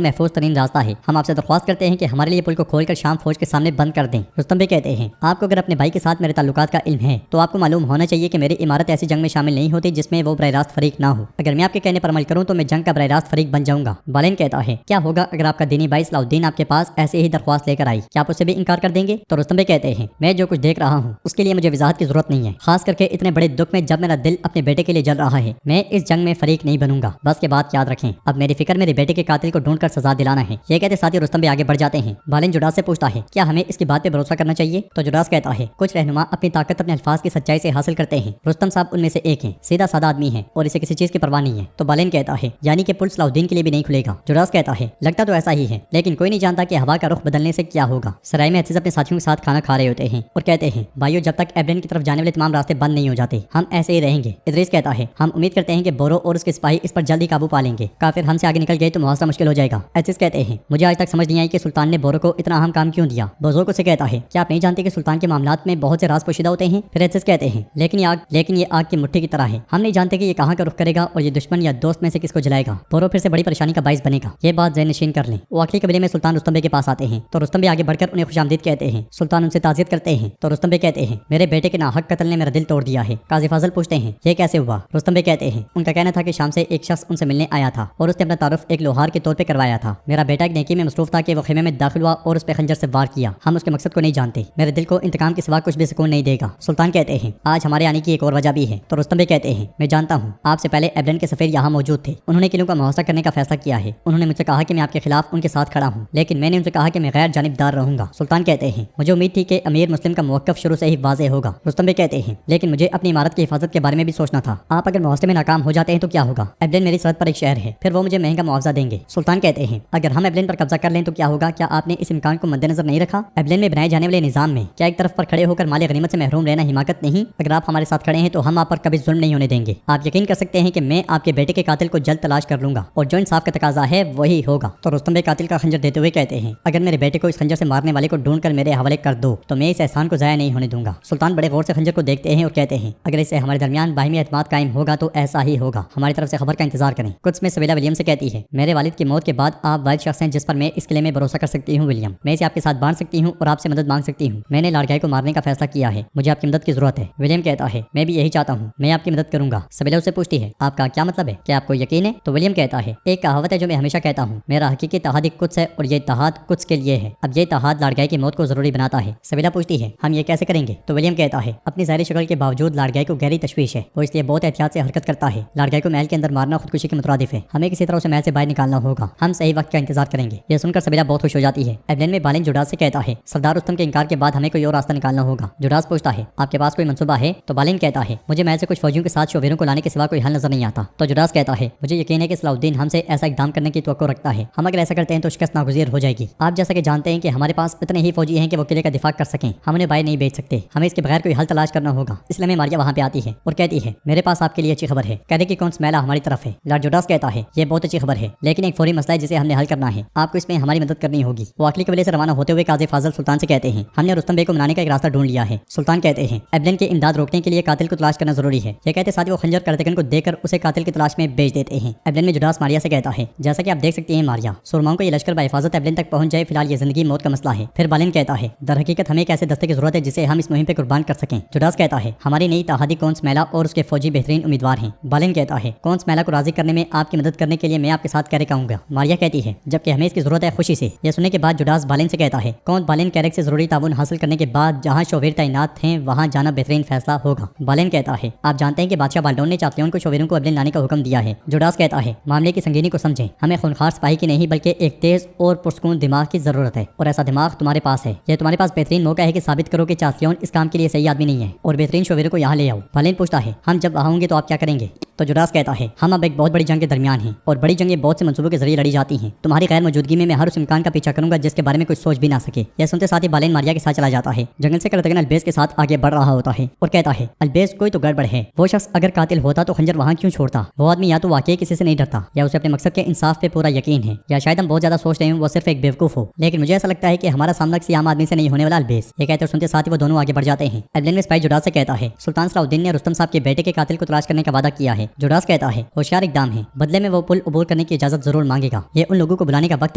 महफूज तरीन रास्ता है। हम आपसे दरख्वास्त करते हैं कि हमारे लिए पुल को खोलकर शाम फौज के सामने बंद कर दें। रुस्तम भी कहते हैं, आपको अगर अपने भाई के साथ मेरे ताल्लुकात का इल्म है तो आपको मालूम होना चाहिए कि मेरी इमारत ऐसी जंग में शामिल नहीं होती जिसमें वो बराह रास्त फरीक ना हो। अगर मैं आपके कहने पर अमल करूं तो मैं जंग का बराह रास्त फरीक बन जाऊंगा। बालेन कहता है, क्या होगा अगर आपका दीनी भाई सलाउद्दीन आपके पास ऐसे ही दरख्वास्त लेकर आई, क्या आप उससे भी इनकार कर देंगे? तो रुस्तम भी कहते हैं, मैं जो कुछ देख रहा हूँ उसके लिए मुझे वजाहत की जरूरत नहीं है, खास करके इतने बड़े दुख में जब मेरा दिल अपने बेटे के लिए जल रहा है। मैं इस जंग में फरीक नहीं बनूंगा। बस ये बात याद रखें, अब मेरी फिक्र मेरे बेटे के कातिल को ढूंढकर सजा दिलाना है। ये कहते साथ ही रुस्तम भी आगे बढ़ जाते हैं। बालेन जुडास से पूछता है, क्या हमें इसकी बात पे भरोसा करना चाहिए? तो जुडास कहता है, कुछ रहनुमा अपनी ताकत अपने अल्फाज की सच्चाई से हासिल करते हैं। रुस्तम साहब उनमें से एक हैं, सीधा सादा आदमी है और इसे किसी चीज की परवाह नहीं है। तो बालेन कहता है, यानी कि पुल सलाउद्दीन के लिए भी नहीं खुलेगा। जुडास कहता है, लगता तो ऐसा ही है, लेकिन कोई नहीं जानता कि हवा का रुख बदलने से क्या होगा। सराय में अजीज अपने साथियों के साथ खाना खा रहे होते हैं और कहते हैं, भाइयों जब तक एबलिन की तरफ जाने वाले तमाम रास्ते बंद नहीं हो जाते हम ऐसे ही रहेंगे। इदरीस कहता है, हम उम्मीद करते हैं कि बोरो और उसके सिपाही इस पर जल्दी काबू पा लेंगे। काफिर हमसे आगे निकल गए तो मुहासरा मुश्किल हो जाएगा। अजीज कहते हैं, मुझे आज तक समझ नहीं आई कि सुल्तान ने बोरो को इतना अहम काम क्यों दिया। बुजुर्ग उसे कहता है, क्या आप नहीं जानते कि सुल्तान के मामलात में बहुत से राज पोशीदा होते हैं? फिर अजीज कहते हैं, लेकिन ये आग की मुट्ठी की तरह है, हम नहीं जानते कि ये कहाँ का रुख करेगा और ये दुश्मन या दोस्त में से किसको जलाएगा। बोरो फिर से बड़ी परेशानी का बाइस बनेगा। ये बात ज़हन नशीन कर लें। वो आखिरी कबीले में सुल्तान रुस्तम बे के पास आते हैं तो रुस्तम बे आगे बढ़कर उन्हें खुशामदीद कहते हैं। सुल्तान उनसे ताज़ियत करते हैं तो रुस्तम बे कहते हैं, मेरे बेटे के नाहक कत्ल ने मेरा दिल तोड़ दिया है। काजी फाजल पूछते हैं, ये कैसे हुआ? रुस्तम बे कहते हैं, उनका कहना था कि शाम से एक शख्स उनसे मिलने आया था और उसने अपना तारुफ एक लोहार के तौर पे करवाया था। मेरा बेटा एक नेकी में मसरूफ था कि वो खेमे में दाखिल हुआ और उस पे खंजर से वार किया। हम उसके मकसद को नहीं जानते, मेरे दिल को इंतकाम के सिवा कुछ भी सुकून नहीं देगा। सुल्तान कहते हैं, आज हमारे आने की एक और वजह भी है। तो रुस्तम बे कहते हैं, मैं जानता हूँ, आपसे पहले एबलन के सफेर यहाँ मौजूद थे, उन्होंने किलों का मुहावजा करने का फैसला किया है। उन्होंने मुझसे कहा कि मैं आपके खिलाफ उनके साथ खड़ा हूँ, लेकिन मैंने उनसे कहा कि मैं गैर जानिबदार रहूंगा। सुल्तान कहते हैं, मुझे उम्मीद थी कि अमीर मुस्लिम का मौक़िफ़ शुरू से ही वाज़ेह होगा। रुस्तम बे कहते हैं, लेकिन मुझे अपनी इमारत की हिफाजत के बारे में भी सोचना था। आप अगर मुहावजे में नाकाम हो जाते हैं तो क्या होगा? एबलन मेरी सरहद पर एक शहर है, फिर वो मुझे महंगा मुआवजा देंगे। सुल्तान कहते हैं, अगर हम एबलन पर कब्जा कर लें तो क्या होगा? क्या आपने इस इम्कान को मद्देनजर नहीं रखा? एबलन में बनाए जाने वाले निजाम में क्या एक तरफ पर खड़े होकर माले गनीमत से महरूम रहना हिमाकत नहीं? अगर आप हमारे साथ खड़े हैं तो हम आप पर कभी जुल्म नहीं होने देंगे। आप यकीन कर सकते हैं कि मैं आपके बेटे के कातिल को जल्द तलाश कर लूंगा और जो इंसाफ का तकाजा है वही होगा। तो रुस्तम बे कातिल का खंजर देते हुए कहते हैं, अगर मेरे बेटे को इस खंजर से मारने वाले को ढूंढ कर मेरे हवाले कर दो तो मैं इस एहसान को ज़ाया नहीं होने दूंगा। सुल्तान बड़े गौर से खंजर को देखते हैं और कहते हैं, अगर इससे हमारे दरमियान बाहिमी एतमाद कायम होगा तो ऐसा ही होगा, हमारी तरफ से खबर का इंतजार करें। कुछ में सवेला विलियम से कहती है, मेरे वालिद की मौत के बाद आप वाहिद शख्स हैं जिस पर मैं इस किले में भरोसा कर सकती हूँ विलियम। मैं इसे आपके साथ बांध सकती हूँ और आपसे मदद मांग सकती हूँ। मैंने लाड़काई को मारने का फैसला किया है, मुझे आपकी मदद की जरूरत है। विलियम कहता है, मैं भी यही चाहता हूँ, मैं आपकी मदद करूंगा। सवेला उससे पूछती है, आपका क्या मतलब है? क्या आपको यकीन है? तो विलियम कहता है, एक कहावत है जो मैं हमेशा कहता हूँ, मेरा हकीकी इत्तेहाद कुछ है और ये इत्तेहाद कुछ के लिए है। अब ये इत्तेहाद लाड़काई की मौत को जरूरी बनाता है। सवेला पूछती है, हम ये कैसे करेंगे? तो विलियम कहता है, अपनी ज़ाहिरी शक्ल के बावजूद लाड़काई को गहरी तशवीश है, वो इसलिए बहुत एहतियात से हरकत करता है। लाड़काई को महल के अंदर मारना खुदकुशी के मुतरादिफ है, हमें किसी तरह उसे महल से बाहर निकालना होगा। हम सही वक्त का इंतजार करेंगे। यह सुनकर सवेला बहुत खुश हो जाती है। एबलन में बालेन जुडास से कहता है, सरदार रुस्तम के इनकार के बाद हमें कोई और रास्ता निकालना होगा। जुडास पूछता है, आपके पास कोई मंसूबा है? तो बालेन कहता है, मुझे महल से कुछ फौजियों के साथ शोवेरों को लाने के सिवा कोई हल नजर नहीं आता। तो जुडास कहता है, मुझे यकीन है कि सलाउद्दीन हमसे ऐसा इकदाम करने की तवक्को रखता है। हम अगर ऐसा करते हैं तो शिकस्त नागुज़ीर हो जाएगी। आप जैसा कि जानते हैं कि हमारे पास इतने ही फौजी हैं कि वो किले का दिफा कर सकें। हम उन्हें बाहर नहीं भेज सकते, हमें इसके बगैर कोई हल तलाश करना होगा। इसलिए में मारिया वहाँ पे आती है और कहती है, मेरे पास आपके लिए अच्छी खबर है। कहते कि कौन स्मैला हमारी तरफ है। लॉर्ड जुडास कहता है, ये बहुत अच्छी खबर है, लेकिन एक फौरी मसला है जिसे हमने हल करना है, आपको इसमें हमारी मदद करनी होगी। वो आखिरी कबीले से रवाना होते हुए काजी फाजल सुल्तान से कहते हैं, हमने रुस्तम बे को मनाने का एक रास्ता ढूंढ लिया لیا ہے۔ سلطان کہتے ہیں ایبلین کی امداد روکنے کے لیے قاتل کو تلاش کرنا ضروری ہے۔ یہ کہتے ساتھ وہ خنجر کرتگن کو دے کر اسے قاتل کی تلاش میں بھیج دیتے ہیں۔ ایبلین میں جوڈاس ماریا سے کہتا ہے جیسا کہ آپ دیکھ سکتے ہیں ماریا سورماؤں کو یہ لشکر بحفاظت ایبلین تک پہنچ جائے، فی الحال یہ زندگی موت کا مسئلہ ہے۔ پھر بالین کہتا ہے در حقیقت ہمیں ایک ایسے دستے کی ضرورت ہے جسے ہم اس مہم پہ قربان کر سکیں۔ جوڈاس کہتا ہے ہماری نئی تحادی کونس میلا اور اس کے فوجی بہترین امیدوار ہیں۔ بالین کہتا ہے کونس میلا کو راضی کرنے میں آپ کی مدد کرنے کے لیے میں آپ کے ساتھ کیرک آؤں گا۔ ماریا کہتی ہے جبکہ ہمیں اس کی ضرورت ہے خوشی سے۔ یہ سننے کے بعد جوڈاس بالین سے کہتا ہے کونس بالین کیرک سے ضروری تعاون حاصل کرنے کے بعد جہاں شوویر تعینات ہیں وہاں جانا بہترین فیصلہ ہوگا۔ بالین کہتا ہے آپ جانتے ہیں کہ بادشاہ بالڈون نے چاتلیون کو شوویروں کو ایبلین لانے کا حکم دیا ہے۔ جوڈاس کہتا ہے معاملے کی سنگینی کو سمجھیں، ہمیں خونخوار سپاہی کی نہیں بلکہ ایک تیز اور پرسکون دماغ کی ضرورت ہے، اور ایسا دماغ تمہارے پاس ہے۔ یہ تمہارے پاس بہترین موقع ہے کہ ثابت کرو کہ چاتلیون اس کام کے لیے صحیح آدمی نہیں ہے اور بہترین شوویروں کو یہاں لے آؤ۔ بالین پوچھتا ہے ہم جب وہاں ہوں گے تو آپ کیا کریں گے؟ تو جوڈاس کہتا ہے ہم اب ایک بہت بڑی جنگ کے درمیان ہیں اور بڑی جنگیں بہت سے منصوبوں کے ذریعے لڑی جاتی ہیں۔ تمہاری غیر موجودگی میں ہر اس امکان کا پیچھا کروں گا جس کے بارے میں کوئی سوچ بھی نہ سکے۔ یہ سنتے ساتھ ہی بالین ماریا کے ساتھ چلا جاتا ہے۔ جنگل سے کرتگن البیس کے ساتھ آگے بڑھ رہا ہوتا ہے اور کہتا ہے البیس کوئی تو گڑبڑ ہے، وہ شخص اگر قاتل ہوتا تو خنجر وہاں کیوں چھوڑتا؟ وہ آدمی یا تو واقعی کسی سے نہیں ڈرتا یا اسے اپنے مقصد کے انصاف پہ پورا یقین ہے، یا شاید ہم بہت زیادہ سوچ رہے ہیں وہ صرف ایک بیوقوف ہو۔ لیکن مجھے ایسا لگتا ہے کہ ہمارا سامنا کسی عام آدمی سے نہیں ہونے والا البیس۔ یہ کہتے اور سنتے ساتھ ہی وہ دونوں آگے بڑھ جاتے ہیں۔ ایبلین میں سپاہی جوڈاس سے کہتا ہے سلطان صلاح الدین نے رستم صاحب کے بیٹے کے قاتل کو تلاش کرنے کا وعدہ کیا ہے۔ جوڈاس کہتا ہے ہوشیار اقدام ہے، بدلے میں وہ پل عبور کرنے کی اجازت ضرور مانگے گا۔ یہ ان لوگوں کو بلانے کا وقت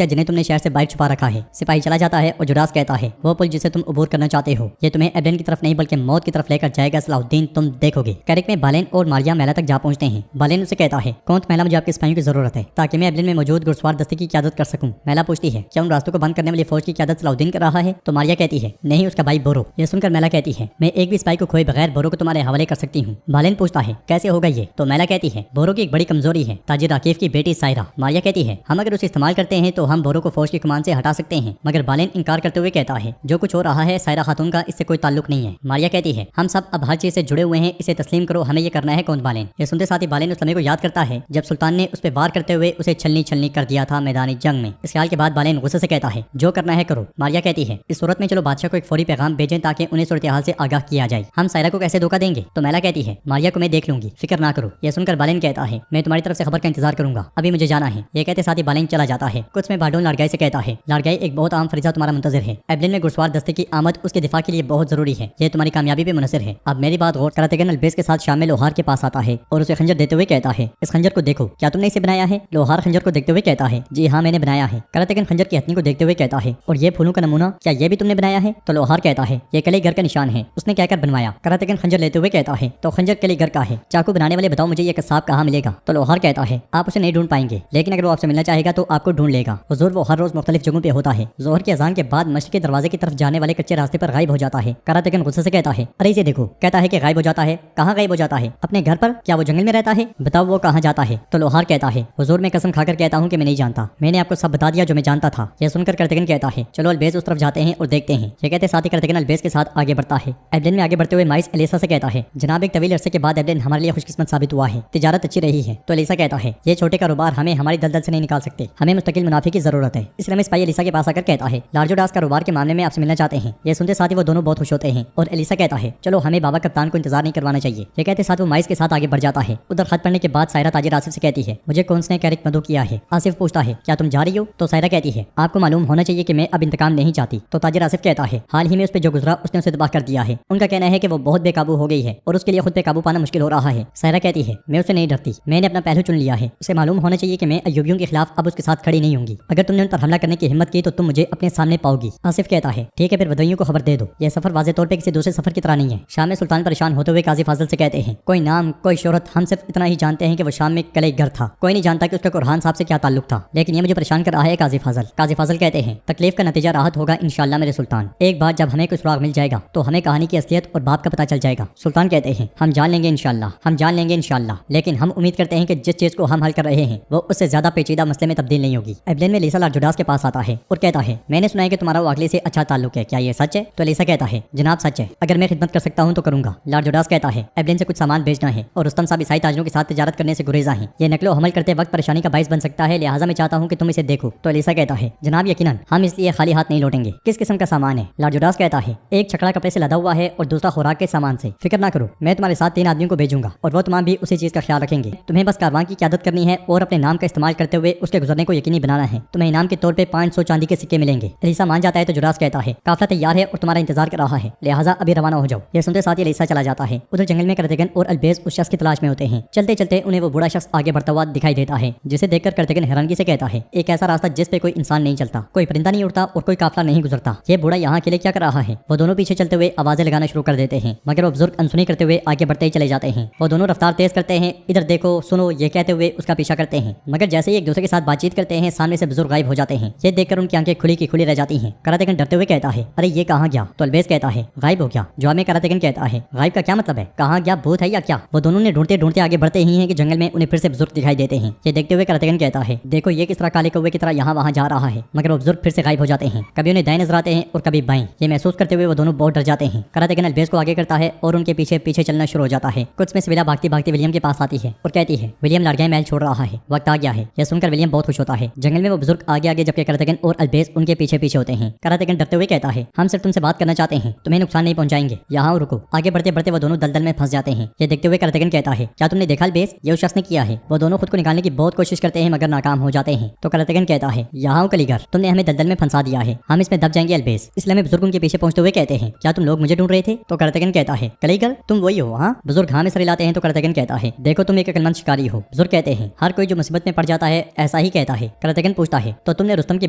ہے جنہیں تم نے شہر سے باہر چھپا رکھا ہے۔ سپاہی چلا جاتا ہے اور جوڈاس کہتا ہے وہ پل جسے تم عبور کرنا چاہتے ہو یہ تمہیں ایبلین کی طرف نہیں بلکہ موت کی طرف لے کر جائے گا صلاح الدین، تم دیکھو گے۔ کیرک میں بالین اور ماریا میلا تک جا پہنچتے ہیں۔ بالین اسے کہتا ہے کونت میلا مجھے آپ کے سپاہیوں کی ضرورت ہے تاکہ میں ایبلین میں موجود گھڑسوار دستے کی قیادت کر سکوں۔ میلا پوچھتی ہے کیا ان راستوں کو بند کرنے والی فوج کی قیادت صلاح الدین کر رہا ہے؟ تو ماریا کہتی ہے نہیں، اس کا بھائی بورو۔ یہ سن کر میلا کہتی ہے میں ایک بھی سپاہی کو کھوئے بغیر بورو کو تمہارے حوالے کر سکتی ہوں۔ بالین پوچھتا ہے کیسے ہوگا یہ؟ تو میلا کہتی ہے بورو کی ایک بڑی کمزوری ہے، تاجر عاقف کی بیٹی سائرہ۔ ماریا کہتی ہے ہم اگر اسے استعمال کرتے ہیں تو ہم بورو کو فوج کی کمان سے ہٹا سکتے ہیں، مگر بالین انکار کرتے ہوئے کہتا ہے جو کچھ ہو رہا ہے سائرہ خاتون کا اس سے کوئی تعلق نہیں ہے۔ ماریا کہتی ہے ہم سب اب ہر چیز سے جڑے ہوئے ہیں، اسے تسلیم کرو، ہمیں یہ کرنا ہے کون بالین۔ یہ سنتے ساتھ ہی بالین اس لمحے کو یاد کرتا ہے جب سلطان نے اس پہ وار کرتے ہوئے اسے چھلنی چھلنی کر دیا تھا میدانی جنگ میں۔ اس خیال کے بعد بالین غصے سے کہتا ہے جو کرنا ہے کرو۔ ماریا کہتی ہے اس صورت میں چلو بادشاہ کو ایک فوری پیغام بھیجیں تاکہ انہیں صورتحال سے آگاہ کیا جائے، ہم سائرہ کو کیسے دھوکہ دیں گے؟ تو میلا کہتی ہے ماریا کو میں دیکھ لوں گی، فکر نہ کرو۔ یہ سن کر بالین کہتا ہے میں تمہاری طرف سے خبر کا انتظار کروں گا، ابھی مجھے جانا ہے۔ یہ کہتے ساتھ ہی بالین چلا جاتا ہے۔ کچھ میں بارڈون لاڑگائی سے کہتا ہے لاڑگائی ایک بہت عام فریضہ تمہارا منتظر ہے، ایبلین میں گھڑسوار دستے کی آمد اس کے دفاع کے لیے بہت ضروری ہے، یہ تمہاری کامیابی پہ منحصر ہے۔ اب میری بات غور کرتگن البیس کے ساتھ شام میں لوہار کے پاس آتا ہے اور اسے خنجر دیتے ہوئے کہتا ہے اس خنجر کو دیکھو، کیا تم نے اسے بنایا ہے؟ لوہار خنجر کو دیکھتے ہوئے کہتا ہے جی ہاں میں نے بنایا ہے۔ کرتگن خنجر کی ہتھنی کو دیکھتے ہوئے کہتا ہے اور یہ پھولوں کا نمونہ کیا یہ بھی تم نے بنایا ہے؟ تو لوہار کہتا ہے یہ کلی گھر کا نشان ہے، اس نے کہہ کر بنوایا۔ کرتگن خنجر لیتے ہوئے کہتا ہے تو خنجر کلی گھر کا ہے، چاقو بنانے والے بتاؤ مجھے یہ قصاب کہاں ملے گا؟ تو لوہار کہتا ہے آپ اسے نہیں ڈھونڈ پائیں گے، لیکن اگر وہ آپ سے ملنا چاہے گا تو آپ کو ڈھونڈ لے گا۔ حضور وہ ہر روز مختلف جگہوں پہ ہوتا ہے، ظہر کی اذان کے بعد مشرق کے دروازے کی طرف جانے والے کچے راستے پر غائب ہو جاتا ہے۔ کرتگن غصے سے کہتا ہے ارے اسے دیکھو، کہتا ہے کہ غائب ہو جاتا ہے، کہاں غائب ہو جاتا ہے؟ اپنے گھر پر؟ کیا وہ جنگل میں رہتا ہے؟ بتاؤ وہ کہاں جاتا ہے؟ تو لوہار کہتا ہے حضور میں قسم کھا کر کہتا ہوں کہ میں نہیں جانتا، میں نے آپ کو سب بتا دیا جو میں جانتا تھا۔ یہ سن کر کرتگن کہتا ہے چلو البیس اس طرف جاتے ہیں اور دیکھتے ہیں۔ یہ کہتے ساتھ ہی کرتگن البیس کے ساتھ آگے بڑھتا ہے۔ ایبلین میں آگے بڑھتے ہوئے مائس الیسا سے کہتا ہے جناب ایک طویل عرصے کے بعد ایبلین ہمارے لیے خوش قسمت ثابت ہوا ہے، تجارت اچھی رہی ہے۔ تو الیسا کہتا ہے یہ چھوٹے کاروبار ہمیں ہماری دلدل سے نہیں نکال سکتے، ہمیں مستقل منافع کی ضرورت ہے۔ اس لیے میں سپاہی الیسا کے پاس آ کر کہتا ہے لارج جوڈاس کاروبار کے معاملے میں آپ سے ملنا چاہتے ہیں۔ یہ سنتے ساتھ ہی وہ دونوں بہت خوش ہوتے ہیں اور الیسا کہتا ہے چلو ہمیں بابا کپتان کو انتظار نہیں کروانا چاہیے۔ یہ کہتے ساتھ وہ مائس کے ساتھ آگے بڑھ جاتا ہے۔ ادھر خط پڑھنے کے بعد سائرہ تاجر آصف سے کہتی ہے مجھے کونس نے کیرک مدعو کیا ہے؟ آصف پوچھتا ہے کیا تم جا رہی ہو؟ تو سائرہ کہتی ہے آپ کو معلوم ہونا چاہیے کہ میں اب انتقام نہیں چاہتی۔ تو تاجر آصف کہتا ہے حال ہی میں اس پہ جو گزرا اس نے اسے تباہ کر دیا ہے، ان کا کہنا ہے کہ وہ بہت بے قابو ہو گئی ہے اور اس کے لیے خود پہ قابو پانا مشکل ہو رہا ہے۔ سائرہ کہتی ہے میں اسے نہیں ڈرتی، میں نے اپنا پہلو چن لیا ہے، اسے معلوم ہونا چاہیے کہ میں ایوبیوں کے خلاف اب اس کے ساتھ کھڑی نہیں ہوں گی، اگر تم نے ان پر حملہ کرنے کی ہمت کی تو تم مجھے اپنے سامنے پاؤ گی۔ آصف کہتا ہے ٹھیک ہے پھر بدویوں کو خبر دے دو، یہ سفر واضح طور پہ کسی دوسرے سفر کی طرح نہیں ہے۔ شام میں سلطان پریشان ہوتے ہوئے قاضی فاضل سے کہتے ہیں کوئی نام کوئی شہرت، ہم صرف اتنا ہی جانتے ہیں کہ وہ شام میں کلے گھر تھا، کوئی نہیں جانتا کہ اس کا قرحان صاحب سے کیا تعلق تھا، لیکن یہ مجھے پریشان کر رہا ہے قاضی فاضل۔ قاضی فاضل کہتے ہیں تکلیف کا نتیجہ راحت ہوگا انشاءاللہ میرے سلطان، ایک بار جب ہمیں کوئی سراغ مل جائے گا تو ہمیں کہانی کی اصلیت اور باپ کا پتہ چل جائے گا۔ سلطان کہتے ہیں ہم جان لیں گے انشاءاللہ، ہم جان لیں گے انشاءاللہ، لیکن ہم امید کرتے ہیں کہ جس چیز کو ہم حل کر رہے ہیں وہ اس سے زیادہ پیچیدہ مسئلے میں تبدیل نہیں ہوگی۔ ایبلین میں لیسا لارجوڈاس کے پاس آتا ہے اور کہتا ہے میں نے سنا ہے کہ تمہارا واقعی سے اچھا تعلق ہے، کیا یہ سچ ہے؟ تو لیسا کہتا ہے جناب سچ ہے، اگر میں خدمت کر سکتا ہوں تو کروں گا۔ لارجوڈاس کہتا ہے ایبلین سے کچھ سامان بھیجنا ہے اور رستم صاحب عیسائی تاجروں کے ساتھ تجارت کرنے سے گریزاں ہیں، یہ نقل و حمل کرتے وقت پریشانی کا باعث بن سکتا ہے، لہٰذا میں چاہتا ہوں کہ تم اسے دیکھو۔ تو لیسا کہتا ہے جناب یقیناً ہم اس لیے خالی ہاتھ نہیں لوٹیں گے، کس قسم کا سامان ہے؟ لارجوڈاس کہتا ہے ایک چھکڑا کپڑے سے لدا ہوا ہے اور دوسرا خوراک کے سامان سے، فکر نہ کرو میں تمہارے ساتھ 3 آدمیوں کو بھیجوں گا اور وہ تمام بھی اس उसी चीज का ख्याल रखेंगे। तुम्हें बस कारवां की क़यादत करनी है और अपने नाम का इस्तेमाल करते हुए उसके गुजरने को यकीनी बनाना है। तुम्हें इनाम के तौर पे 500 चांदी के सिक्के मिलेंगे। एलिसा मान जाता है तो जुरास कहता है काफिला तैयार है और तुम्हारा इंतजार कर रहा है, लिहाजा अभी रवाना हो जाओ। ये सुनते साथ ही एलिसा चला जाता है। उधर जंगल में कर्तगन और अल्बेज उस शख्स की तलाश में होते हैं। चलते चलते उन्हें वो बूढ़ा शख्स आगे बढ़ता हुआ दिखाई देता है, जिसे देखकर कर्तगन हैरानगी से कहता है एक ऐसा रास्ता जिस पे कोई इंसान नहीं चलता, कोई परिंदा नहीं उड़ता और कोई काफिला नहीं गुजरता। ये बूढ़ा यहाँ के लिए क्या कर रहा है? वो दोनों पीछे चलते हुए आवाजें लगाना शुरू कर देते हैं, मगर वो बुजुर्ग अनसुनी करते हुए आगे बढ़ते ही चले जाते हैं। वो दोनों रफ्तार तेज करते हैं, इधर देखो सुनो ये कहते हुए उसका पीछा करते हैं, मगर जैसे ही एक दूसरे के साथ बातचीत करते हैं सामने से बुजुर्ग गायब हो जाते हैं। ये देखकर उनकी आंखें खुली की खुली रह जाती हैं। करातेगन डरते हुए कहता है अरे ये कहाँ गया? तो अल्बेज कहता है गायब हो गया। जवाब में करातेगन कहता है गायब का क्या मतलब है? कहाँ गया? भूत है या क्या? वो दोनों ने ढूंढते ढूंढते आगे बढ़ते ही हैं कि जंगल में उन्हें फिर से बुजुर्ग दिखाई देते हैं। ये देखते हुए करातेगन कहता है देखो ये किस तरह काले कौवे की तरह यहाँ वहाँ जा रहा है, मगर वो बुजुर्ग फिर से गायब हो जाते हैं। कभी उन्हें दाएं नजर आते हैं और कभी बाएं। ये महसूस करते हुए वो दोनों बहुत डर जाते हैं। करातेगन अल्बेज को आगे करता है और उनके पीछे पीछे चलना शुरू हो जाता है। कुछ में सिविला भागती भागती विलियम के पास आती है और कहती है विलियम लड़कियां महल छोड़ रहा है, वक्त आ गया है। यह सुनकर विलियम बहुत खुश होता है। जंगल में वो बुजुर्ग आगे आगे जबकि करातेगन और अल्बेज उनके पीछे पीछे होते हैं। करातेगन डरते हुए कहता है हम सिर्फ तुमसे बात करना चाहते हैं, तुम्हें नुकसान नहीं पहुंचाएंगे, यहाँ रुको। आगे बढ़ते बढ़ते वो दोनों दलदल में फंस जाते हैं। ये देखते हुए करातेगन कहता है क्या तुमने देखा अल्बेज? ये उस शख्स ने किया है। वो दोनों खुद को निकालने की बहुत कोशिश करते हैं मगर नाकाम हो जाते हैं। तो करातेगन कहता है यहाँ कलीगर, तुमने हमें दलदल में फंसा दिया है, हम इसमें दब जाएंगे अल्बेज। इसलिए हमें बुजुर्ग उनके पीछे पहुंचते हुए कहते हैं क्या तुम लोग मुझे ढूंढ रहे थे? तो करातेगन कहता है कलीगर तुम वही हो? हाँ। बुजुर्ग हाँ में सर हिलाते हैं। तो करातेगन कहता है देखो तुम एक अक्लमंद शिकारी हो। बुजुर्ग कहते हैं हर कोई जो मुसीबत में पड़ जाता है ऐसा ही कहता है। करातेगन पूछता है तो तुमने रुस्तम के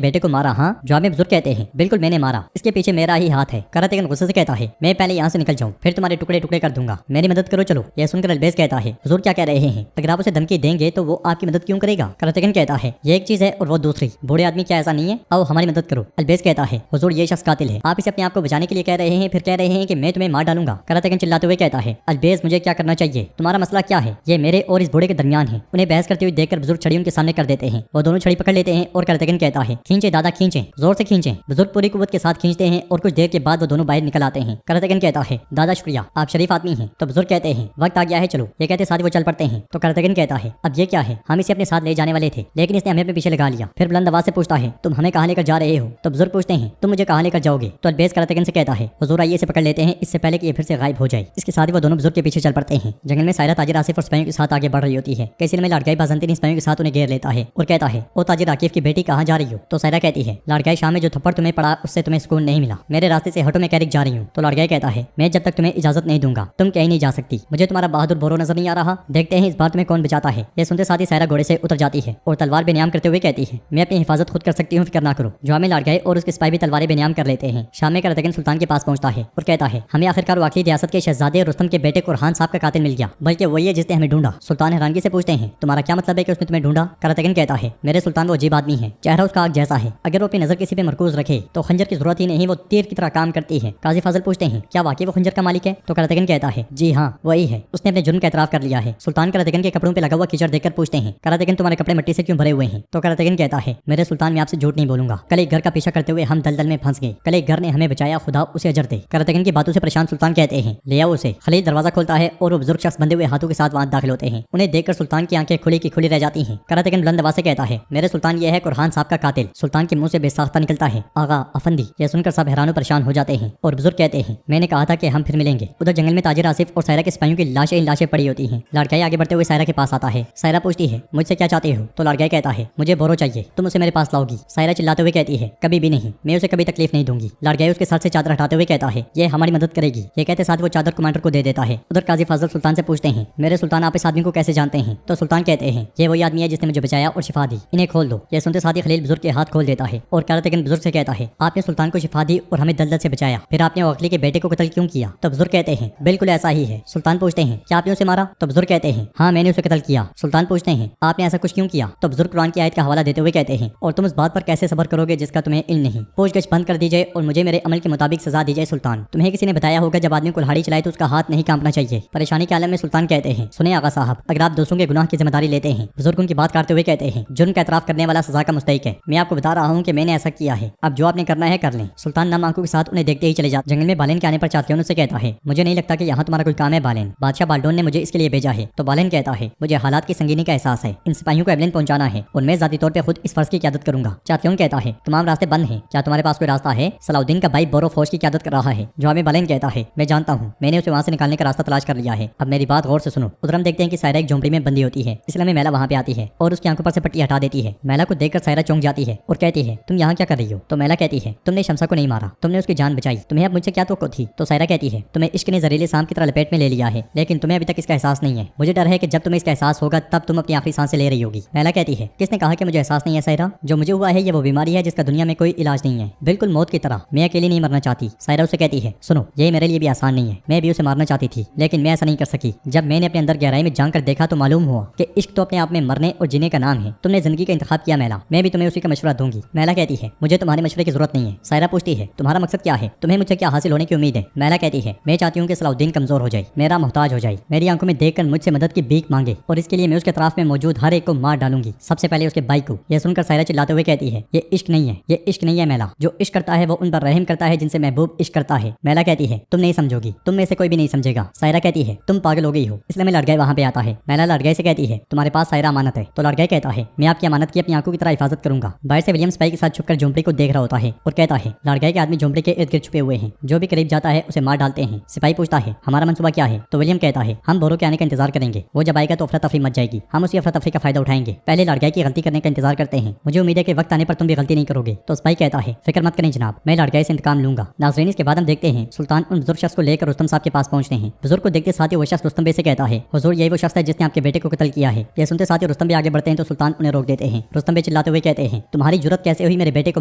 बेटे को मारा? हाँ। जवाब में बुजुर्ग कहते हैं बिल्कुल मैंने मारा, इसके पीछे मेरा ही हाथ है। करातेगन गुस्से से कहता है मैं पहले यहाँ से निकल जाऊँ फिर तुम्हारे टुकड़े टुकड़े कर दूंगा, मेरी मदद करो चलो। यह सुनकर अल्बेज कहता है हुजूर क्या कह रहे हैं? अगर आप उसे धमकी देंगे तो वो आपकी मदद क्यों करेगा? करातेगन कहता है ये एक चीज है और वो दूसरी, बूढ़े आदमी क्या ऐसा नहीं है? आओ हमारी मदद करो। अल्बेज कहता है हुजूर ये शख्स कातिल है, आप इसे अपने आप को बचाने के लिए कह रहे हैं, फिर कह रहे हैं कि मैं तुम्हें मार डालूंगा। करातेगन चिल्लाते हुए कहता है अल्बेज मुझे क्या करना चाहिए? तुम्हारा मसला क्या है? ये मेरे और इस बूढ़े के दरमियान है। उन्हें बहस करते हुए देखकर बुजुर्ग छड़ी उनके सामने कर देते हैं। वो दोनों छड़ी पकड़ लेते हैं और करातेगन कहता है खींचे दादा खींचे, जोर से खींचे। बुजुर्ग पूरी कुव्वत के साथ खींचते हैं और कुछ देर के बाद वो दोनों बाहर निकल आते हैं। करातेगन कहता है दादा शुक्रिया, आप शरीफ आदमी हैं। तो बुजुर्ग कहते हैं वक्त आ गया है चलो। ये कहते साथ वो चल पड़ते हैं। तो करातेगन कहता है अब ये क्या है? हम इसे अपने साथ ले जाने वाले थे लेकिन इसने हमें अपने पीछे लगा लिया। फिर बुलंद आवाज से पूछता है तुम हमें कहाँ लेकर जा रहे हो? तो बुजुर्ग पूछते हैं तुम मुझे कहाँ लेकर जाओगे? तो अल्बेज करातेगन से कहता है हुजूर आइए इसे पकड़ लेते हैं इससे पहले कि ये फिर से गायब हो जाए। इसके साथ ही वो दोनों बुजुर्ग के पीछे चल पड़ते हैं। जंगल में सायरा ताजिर आसिफ और सिपाहियों के साथ आगे बढ़ रही होती है। कैसिल में लाड़काई बाजंती सिपाहियों के साथ उन्हें घेर लेता है और कहता है ओ ताजिर आकिफ की बेटी कहाँ जा रही हो? तो सायरा कहती है लाड़काई शाम में जो थप्पड़ तुम्हें पड़ा उससे तुम्हें सुकून नहीं मिला, मेरे रास्ते से हटो मैं कैरिक जा रही हूँ। तो लाड़काई कहता है मैं जब तक तुम्हें इजाजत नहीं दूंगा तुम कहीं नहीं जा सकती, मुझे तुम्हारा बहादुर बोरो नजर नहीं आ रहा? देखते हैं इस बार तुम्हें कौन बचाता है। ये सुनते साथ ही सायरा घोड़े से उतर जाती है और तलवार बेनियाम करते हुए कहती है मैं अपनी हिफाजत खुद कर सकती हूँ, फिक्र ना करो। जवाब में लाड़काई और उसके सिपाही भी तलवारें बेनियाम कर लेते हैं। शाम में करातेगन सुल्तान के पास पहुंचता है और कहता है हमें आखिरकार वाकई रियासत के शहजादे रुस्तम के बेटे कुरहान साहब का कातिल मिल गया, बल्कि वही है जिसने हमें ढूंढा। सुल्तान हैरानगी से पूछते हैं तुम्हारा क्या मतलब है कि उसने तुम्हें ढूंढा? करातेगन कहता है मेरे सुल्तान वो अजीब आदमी है, चेहरा उसका आग जैसा है, अगर वो अपनी नजर किसी पे मरकूज रखे तो खंजर की जरूरत ही नहीं, वो तीर की तरह काम करती है। काजी फाजिल पूछते हैं क्या वाकई वो खंजर का मालिक है? तो करातेगन कहता है जी हाँ वही है, उसने अपने जुर्म का एतराफ कर लिया है। सुल्तान करातेगन के कपड़ों पे लगा हुआ कीचड़ देखकर पूछते हैं करातेगन तुम्हारे कपड़े मिट्टी से क्यों भरे हुए हैं? तो करातेगन कहता है मेरे सुल्तान मैं आपसे झूठ नहीं बोलूंगा, कल एक घर का पीछा करते हुए हम दलदल में फंस गए, कल एक घर ने हमें बचाया, खुदा उसे अजर दे। करातेगन की बातों से परेशान सुल्तान कहते हैं ले आओ उसे। खलील दरवाजा खोलता है और वो बुजुर्ग शख्स बंधे हुए हाथों के साथ वहां दाखिल होते हैं। उन्हें देखकर सुल्तान की आंखें खुली की खुली रह जाती हैं। करातेगन बुलंद आवाज से कहता है मेरे सुल्तान ये है कुरहान साहब का कातिल। सुल्तान के मुंह से बेसाख्ता निकलता है आगा अफंदी। यह सुनकर सब हैरान परेशान हो जाते हैं और बुजुर्ग कहते हैं मैंने कहा था कि हम फिर मिलेंगे। उधर जंगल में ताजिर आसिफ और सायरा के सिपाहियों की लाशें पड़ी होती हैं। लाड़काई आगे बढ़ते हुए सायरा के पास आता है। सायरा पूछती है मुझसे क्या चाहते हो? तो लाड़काई कहता है मुझे बोरो चाहिए, तुम उसे मेरे पास लाओगी? सायरा चिल्लाते हुए कहती है कभी भी नहीं, मैं उसे कभी तकलीफ नहीं दूंगी। लाड़काई उसके सर से चादर हटाते हुए कहता है ये हमारी मदद करेगी। ये कहते साथ वो चादर कमांडर को दे देता है। उधर काजी फाजल सुल्तान से पूछते हैं मेरे सुल्तान आप इस आदमी को कैसे जानते हैं? तो सुल्तान कहते हैं ये वही आदमी है जिसने मुझे बचाया और शिफा दी, इन्हें खोल दो। ये सुनते साथ ही खलील बुजुर्ग के हाथ खोल देता है और करातेगन बुजुर्ग से कहता है आपने सुल्तान को शिफा दी और हमें दलदल से बचाया, फिर आपने अकली के बेटे को कत्ल क्यों किया? तो बुजुर्ग कहते हैं बिल्कुल ऐसा ही है। सुल्तान पूछते हैं क्या आपने उसे मारा? तो बुजुर्ग कहते हैं हाँ मैंने उसे कत्ल किया। सुल्तान पूछते हैं आपने ऐसा कुछ क्यों किया? तो बुजुर्ग कुरान की आयत का हवाला देते हुए कहते हैं और तुम उस बात पर कैसे सब्र करोगे जिसका तुम्हें इल्म नहीं। पूछगछ बंद कर दी जाए और मुझे मेरे अमल के मुताबिक सजा दी जाए। सुल्तान तुम्हें किसी ने बताया होगा जब आदमी कुल्हाड़ी चलाए तो उसका हाथ नहीं कांपना चाहिए। परेशानी के आलम में सुल्तान कहते हैं सुने आगा साहब, अगर आप दूसरों के गुनाह की जिम्मेदारी लेते हैं। बुजुर्ग उनकी बात करते हुए कहते हैं जुर्म का एतराफ करने वाला सजा का मुस्तहिक है, मैं आपको बता रहा हूँ कि मैंने ऐसा किया है, अब जो आपने करना है कर लें। सुल्तान नम आंखों के साथ उन्हें देखते ही चले जाते। जंगल में बालेन के आने पर चातियों से कहता है मुझे नहीं लगता कि यहाँ तुम्हारा कोई काम है बालेन, बादशाह बाल्डोन ने मुझे इसके लिए भेजा है। तो बालेन कहता है मुझे हालात की संगीनी का एहसास है, इन सिपाहियों को एवलेन पहुंचाना है और मैं जाती तौर पर खुद इस फर्ज की क़यादत करूंगा। चातियों कहता है तमाम रास्ते बंद हैं, क्या तुम्हारे पास कोई रास्ता है? सलाउद्दीन का भाई बोरो फौज की क़यादत कर रहा है। जवाब में बालेन कहता है मैं जानता हूँ, मैंने उसे वहाँ से निकालने का रास्ता तलाश कर लिया है, अब मेरी बात गौर से सुनो। उधर हम देखते हैं कि सायरा एक झोंपड़ी में बंदी होती है। इसलिए हमें मैला वहाँ पे आती है और उसकी आंखों पर से पट्टी हटा देती है। मैला को देखकर सायरा चौंक जाती है और कहती है तुम यहाँ क्या कर रही हो? तो मैला कहती है तुमने शमसा को नहीं मारा, तुमने उसकी जान बचाई, तुम्हें अब मुझसे क्या तो थी? तो सायरा कहती है तुम्हें इश्क ने जहरीले सांप की तरह लपेट में ले लिया है, लेकिन तुम्हें अभी तक इसका एहसास नहीं है। मुझे डर है कि जब तुम्हें इसका एहसास होगा तब तुम अपनी आखिरी सांसें ले रही होगी। मैला कहती है किसने कहा कि मुझे एहसास नहीं है सायरा? जो मुझे हुआ है ये वो बीमारी है जिसका दुनिया में कोई इलाज नहीं है, बिल्कुल मौत की तरह। मैं अकेली नहीं मरना चाहती। सायरा उसे कहती है सुनो ये मेरे लिए भी आसान नहीं है, मैं भी उसे मारना चाहती थी लेकिन मैं ऐसा नहीं कर सकी। जब मैंने अपने अंदर गहराई में जान कर देखा तो मालूम हुआ कि इश्क तो अपने आप में मरने और जीने का नाम है। तुमने जिंदगी का इंतखाब किया मैला, मैं भी तुम्हें उसी का मशवरा दूंगी। मैला कहती है मुझे तुम्हारे मशवरे की जरूरत नहीं है। सायरा पूछती है तुम्हारा मकसद क्या है, तुम्हें मुझसे क्या हासिल होने की उम्मीद है? मैला कहती है मैं चाहती हूँ कि सलाउद्दीन कमजोर हो जाए, मेरा मोहताज हो जाए, मेरी आंखों में देखकर मुझसे मदद की भीख मांगे और इसके लिए मैं उसके अतराफ में मौजूद हर एक को मार डालूंगी, सबसे पहले उसके भाई को। यह सुनकर सायरा चिल्लाते हुए कहती है ये इश्क नहीं है, ये इश्क नहीं है मैला, जो इश्क करता है वो उन पर रहम करता है जिनसे महबूब इश्क करता है। मैला कहती है तुम नहीं समझोगी, तुम में से कोई भी नहीं समझेगा। सायरा कहती है तुम पागल हो गई हो, इसलिए मैं लड़गाई वहाँ पे आता है। मैला लड़गाई से कहती है तुम्हारे पास सायरा अमानत है। तो लड़गाई कहता है मैं आपकी अमानत की अपनी आंखों की तरह हिफाजत करूंगा। बाहर से विलियम स्पाई के साथ छुपकर झोंपड़ी को देख रहा होता है और कहता है लड़गाई के आदमी झोंपड़ी के इर्द गिर्द छुपे हुए हैं, जो भी करीब जाता है उसे मार डालते हैं। सिपाही पूछता है हमारा मंसूबा क्या है? तो विलियम कहता है हम बोरो के आने का इंतजार करेंगे, वो जब आएगा तो अफरा तफरी मच जाएगी, हम उसी अफरा तफरी का फायदा उठाएंगे, पहले लड़गाई की गलती करने का इंतजार करते हैं, मुझे उम्मीद है कि वक्त आने पर तुम भी गलती नहीं करोगे। तो सिपाही कहता है फिक्र मत करें जनाब, मैं लड़गाई से इंतकाम लूंगा। नाज़रीन इसके बाद हम देखते हैं सुल्तान उन बुजुर्ग शख्स को लेकर रुस्तम साहब के पास पहुंचते हैं। बुजुर्ग को देखते साथ ही वो शख्स रुस्तम बे से कहता है हुजूर यही वो शख्स है जिसने आपके बेटे को कत्ल किया है। यह सुनते साथ ही रुस्तम बे आगे बढ़ते हैं तो सुल्तान उन्हें रोक देते हैं। रुस्तम बे चिल्लाते हुए कहते हैं तुम्हारी जुर्रत कैसे हुई मेरे बेटे को